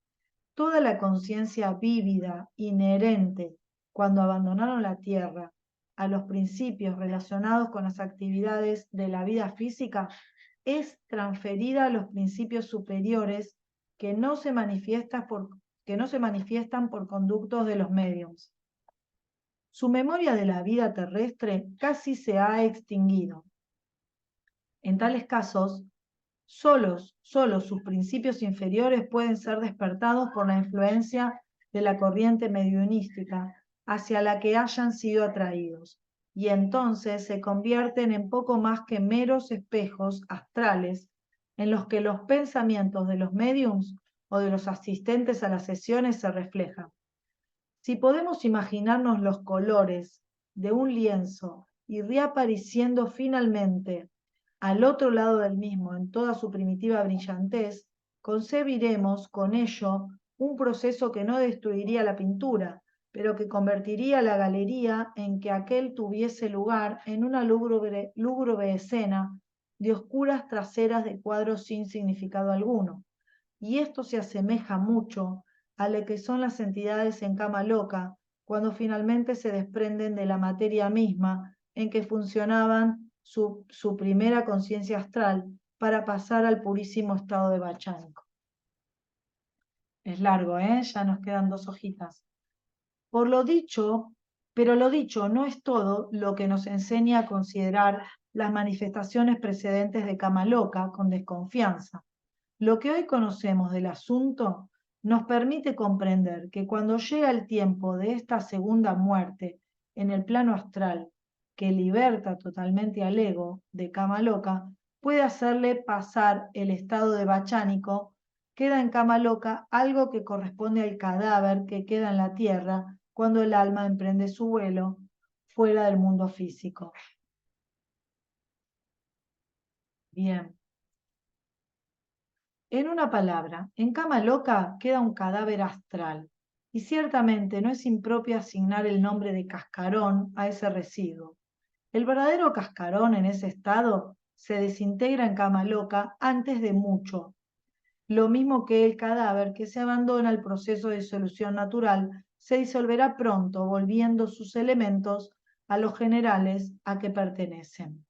Toda la conciencia vívida, inherente, cuando abandonaron la Tierra, a los principios relacionados con las actividades de la vida física, es transferida a los principios superiores que no se manifiestan por conductos de los mediums. Su memoria de la vida terrestre casi se ha extinguido. En tales casos, solo sus principios inferiores pueden ser despertados por la influencia de la corriente mediunística hacia la que hayan sido atraídos, y entonces se convierten en poco más que meros espejos astrales en los que los pensamientos de los médiums o de los asistentes a las sesiones se reflejan. Si podemos imaginarnos los colores de un lienzo y reapareciendo finalmente al otro lado del mismo en toda su primitiva brillantez, concebiremos con ello un proceso que no destruiría la pintura, pero que convertiría la galería en que aquel tuviese lugar en una lúgubre escena de oscuras traseras de cuadros sin significado alguno. Y esto se asemeja mucho a lo que son las entidades en cama loca, cuando finalmente se desprenden de la materia misma en que funcionaban su primera conciencia astral para pasar al purísimo estado de bachánico. Es largo, ¿eh? Ya nos quedan 2 hojitas. Pero lo dicho no es todo lo que nos enseña a considerar las manifestaciones precedentes de cama loca con desconfianza. Lo que hoy conocemos del asunto nos permite comprender que cuando llega el tiempo de esta segunda muerte en el plano astral, que liberta totalmente al ego de cama loca, puede hacerle pasar el estado de bachánico, queda en cama loca algo que corresponde al cadáver que queda en la tierra cuando el alma emprende su vuelo fuera del mundo físico. Bien. En una palabra, en cama loca queda un cadáver astral, y ciertamente no es impropio asignar el nombre de cascarón a ese residuo. El verdadero cascarón en ese estado se desintegra en cama loca antes de mucho, lo mismo que el cadáver que se abandona al proceso de disolución natural se disolverá pronto, volviendo sus elementos a los generales a que pertenecen.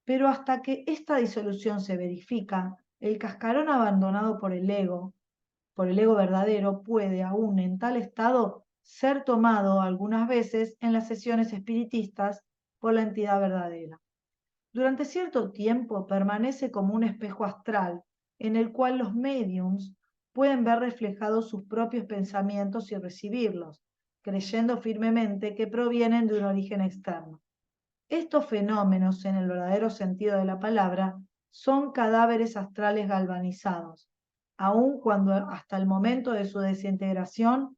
Pero hasta que esta disolución se verifica, el cascarón abandonado por el ego verdadero, puede aún en tal estado ser tomado algunas veces en las sesiones espiritistas por la entidad verdadera. Durante cierto tiempo permanece como un espejo astral en el cual los médiums pueden ver reflejados sus propios pensamientos y recibirlos, creyendo firmemente que provienen de un origen externo. Estos fenómenos, en el verdadero sentido de la palabra, son cadáveres astrales galvanizados, aun cuando hasta el momento de su desintegración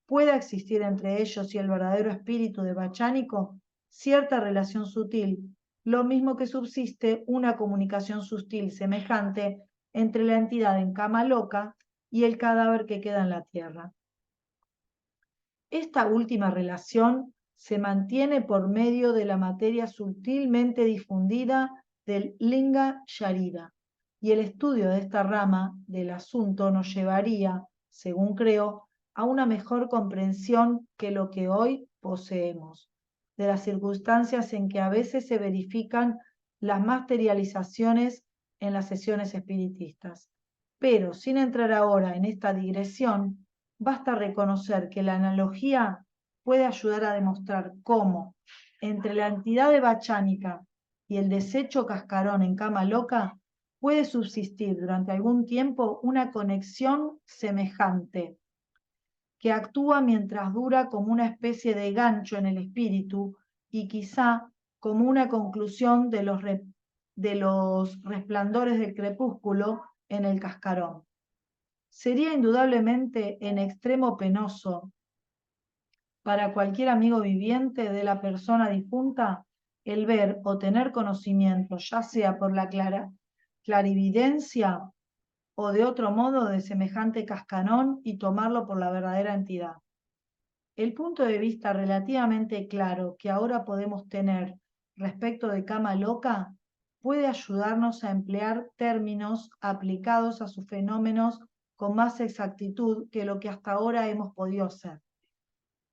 pueda existir entre ellos y el verdadero espíritu de Bachánico cierta relación sutil, lo mismo que subsiste una comunicación sutil semejante entre la entidad en cama loca y el cadáver que queda en la tierra. Esta última relación se mantiene por medio de la materia sutilmente difundida del Linga Sharira, y el estudio de esta rama del asunto nos llevaría, según creo, a una mejor comprensión que lo que hoy poseemos, de las circunstancias en que a veces se verifican las materializaciones en las sesiones espiritistas. Pero sin entrar ahora en esta digresión, basta reconocer que la analogía puede ayudar a demostrar cómo, entre la entidad de Bachánica y el desecho cascarón en cama loca, puede subsistir durante algún tiempo una conexión semejante, que actúa mientras dura como una especie de gancho en el espíritu y quizá como una conclusión de los resplandores del crepúsculo en el cascarón. Sería indudablemente en extremo penoso para cualquier amigo viviente de la persona difunta el ver o tener conocimiento, ya sea por la clarividencia o de otro modo, de semejante cascarón y tomarlo por la verdadera entidad. El punto de vista relativamente claro que ahora podemos tener respecto de cama loca puede ayudarnos a emplear términos aplicados a sus fenómenos con más exactitud que lo que hasta ahora hemos podido hacer.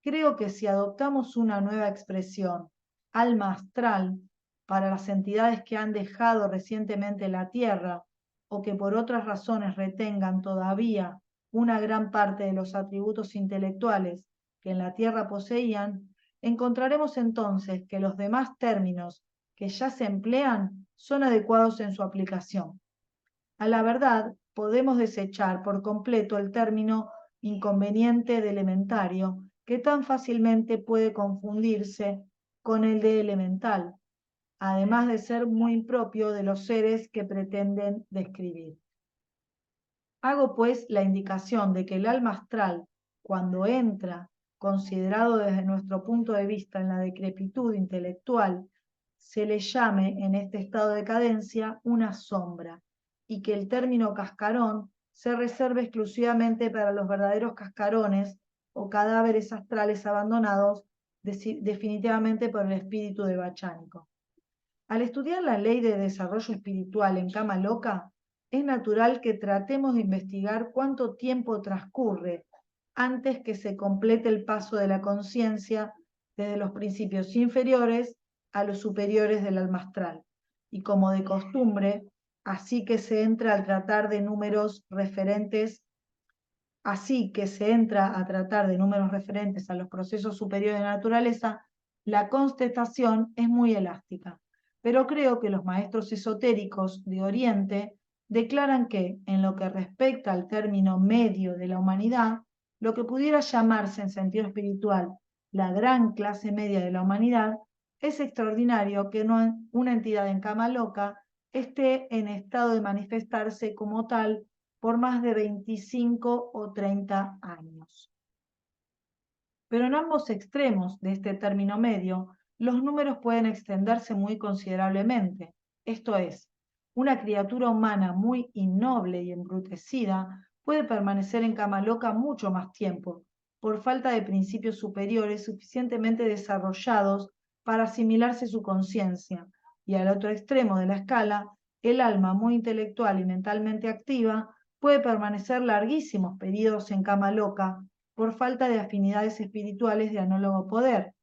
Creo que si adoptamos una nueva expresión, alma astral, para las entidades que han dejado recientemente la Tierra o que por otras razones retengan todavía una gran parte de los atributos intelectuales que en la Tierra poseían, encontraremos entonces que los demás términos que ya se emplean son adecuados en su aplicación. A la verdad, podemos desechar por completo el término inconveniente de elementario, que tan fácilmente puede confundirse con el de elemental, además de ser muy impropio de los seres que pretenden describir. Hago pues la indicación de que el alma astral, cuando entra, considerado desde nuestro punto de vista en la decrepitud intelectual, se le llame en este estado de cadencia una sombra, y que el término cascarón se reserve exclusivamente para los verdaderos cascarones o cadáveres astrales abandonados definitivamente por el espíritu de Bachánico. Al estudiar la ley de desarrollo espiritual en cama loca, es natural que tratemos de investigar cuánto tiempo transcurre antes que se complete el paso de la conciencia desde los principios inferiores a los superiores del alma astral. Y como de costumbre, así que se entra a tratar de números referentes a los procesos superiores de la naturaleza, la constatación es muy elástica. Pero creo que los maestros esotéricos de Oriente declaran que, en lo que respecta al término medio de la humanidad, lo que pudiera llamarse en sentido espiritual la gran clase media de la humanidad, es extraordinario que una entidad en cama loca esté en estado de manifestarse como tal por más de 25 o 30 años. Pero en ambos extremos de este término medio, los números pueden extenderse muy considerablemente. Esto es, una criatura humana muy innoble y embrutecida puede permanecer en cama loca mucho más tiempo, por falta de principios superiores suficientemente desarrollados para asimilarse su conciencia, y al otro extremo de la escala, el alma muy intelectual y mentalmente activa puede permanecer larguísimos periodos en cama loca por falta de afinidades espirituales de análogo poder,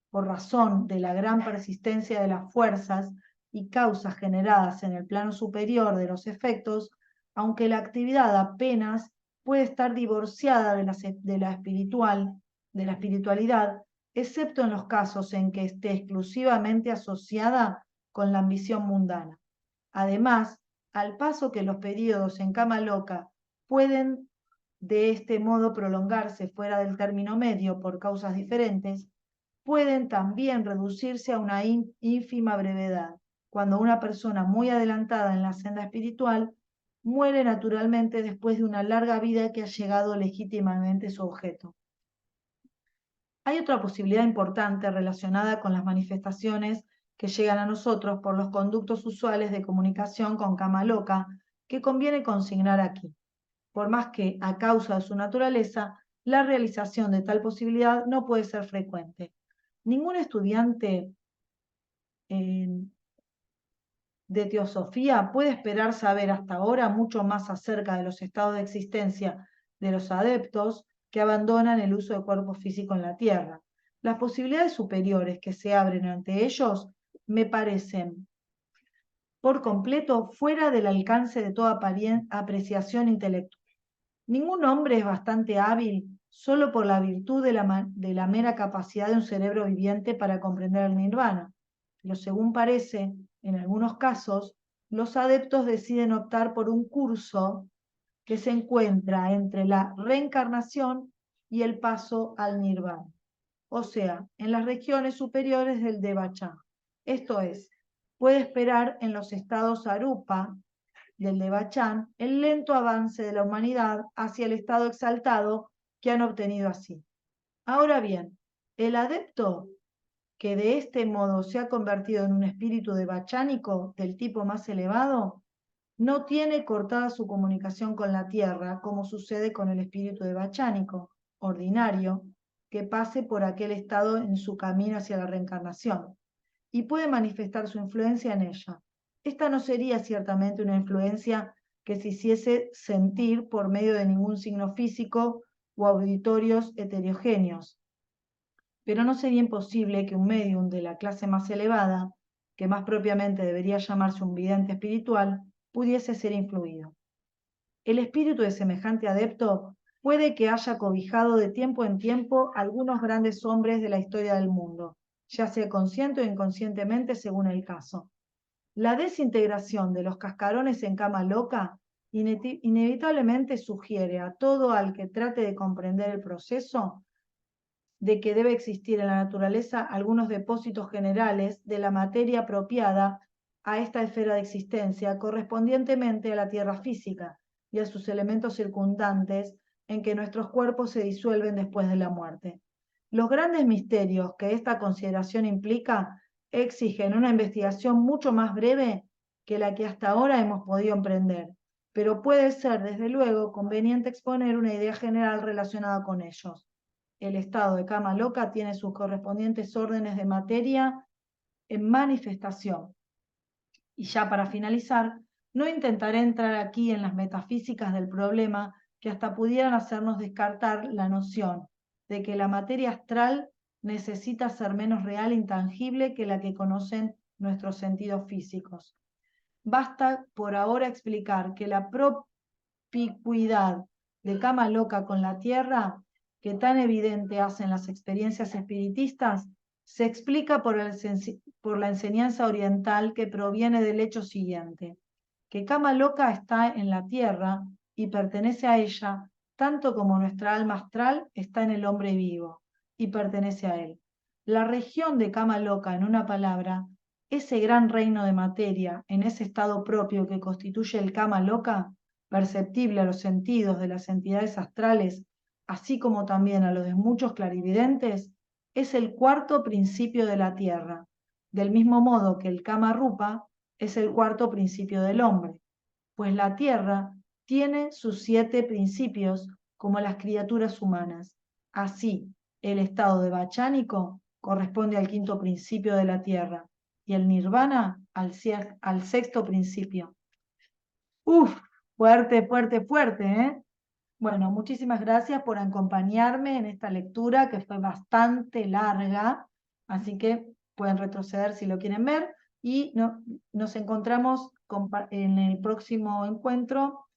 por razón de la gran persistencia de las fuerzas y causas generadas en el plano superior de los efectos, aunque la actividad apenas puede estar divorciada de la espiritualidad, excepto en los casos en que esté exclusivamente asociada con la ambición mundana. Además, al paso que los periodos en cama loca pueden de este modo prolongarse fuera del término medio por causas diferentes, pueden también reducirse a una ínfima brevedad, cuando una persona muy adelantada en la senda espiritual muere naturalmente después de una larga vida que ha llegado legítimamente a su objeto. Hay otra posibilidad importante relacionada con las manifestaciones que llegan a nosotros por los conductos usuales de comunicación con cama loca, que conviene consignar aquí. Por más que, a causa de su naturaleza, la realización de tal posibilidad no puede ser frecuente. Ningún estudiante de teosofía puede esperar saber hasta ahora mucho más acerca de los estados de existencia de los adeptos que abandonan el uso de cuerpo físico en la Tierra. Las posibilidades superiores que se abren ante ellos me parecen por completo fuera del alcance de toda apreciación intelectual. Ningún hombre es bastante hábil solo por la virtud de la mera capacidad de un cerebro viviente para comprender el nirvana. Pero según parece, en algunos casos, los adeptos deciden optar por un curso que se encuentra entre la reencarnación y el paso al nirvana, o sea, en las regiones superiores del Devachan. Esto es, puede esperar en los estados arupa del Devachan el lento avance de la humanidad hacia el estado exaltado que han obtenido así. Ahora bien, el adepto que de este modo se ha convertido en un espíritu devachánico del tipo más elevado, no tiene cortada su comunicación con la tierra, como sucede con el espíritu devachánico ordinario, que pase por aquel estado en su camino hacia la reencarnación, y puede manifestar su influencia en ella. Esta no sería ciertamente una influencia que se hiciese sentir por medio de ningún signo físico o auditorios heterogéneos, pero no sería imposible que un médium de la clase más elevada, que más propiamente debería llamarse un vidente espiritual, pudiese ser influido. El espíritu de semejante adepto puede que haya cobijado de tiempo en tiempo algunos grandes hombres de la historia del mundo, ya sea consciente o inconscientemente según el caso. La desintegración de los cascarones en cama loca inevitablemente sugiere a todo al que trate de comprender el proceso de que debe existir en la naturaleza algunos depósitos generales de la materia apropiada a esta esfera de existencia, correspondientemente a la tierra física y a sus elementos circundantes en que nuestros cuerpos se disuelven después de la muerte. Los grandes misterios que esta consideración implica exigen una investigación mucho más breve que la que hasta ahora hemos podido emprender, pero puede ser, desde luego, conveniente exponer una idea general relacionada con ellos. El estado de cama loca tiene sus correspondientes órdenes de materia en manifestación. Y ya para finalizar, no intentaré entrar aquí en las metafísicas del problema que hasta pudieran hacernos descartar la noción de que la materia astral necesita ser menos real e intangible que la que conocen nuestros sentidos físicos. Basta por ahora explicar que la propicuidad de cama loca con la Tierra, que tan evidente hacen las experiencias espiritistas, se explica por la enseñanza oriental que proviene del hecho siguiente, que cama loca está en la Tierra y pertenece a ella, tanto como nuestra alma astral está en el hombre vivo y pertenece a él. La región de cama loca, en una palabra, ese gran reino de materia, en ese estado propio que constituye el kama loka, perceptible a los sentidos de las entidades astrales, así como también a los de muchos clarividentes, es el cuarto principio de la tierra, del mismo modo que el kama rupa es el cuarto principio del hombre, pues la tierra tiene sus 7 principios como las criaturas humanas. Así, el estado de bachánico corresponde al quinto principio de la tierra, y el nirvana al sexto principio. Uf, fuerte, fuerte, fuerte, ¿eh? Bueno, muchísimas gracias por acompañarme en esta lectura que fue bastante larga, así que pueden retroceder si lo quieren ver y nos encontramos en el próximo encuentro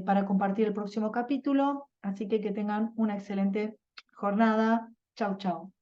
para compartir el próximo capítulo, así que tengan una excelente jornada. Chau, chau.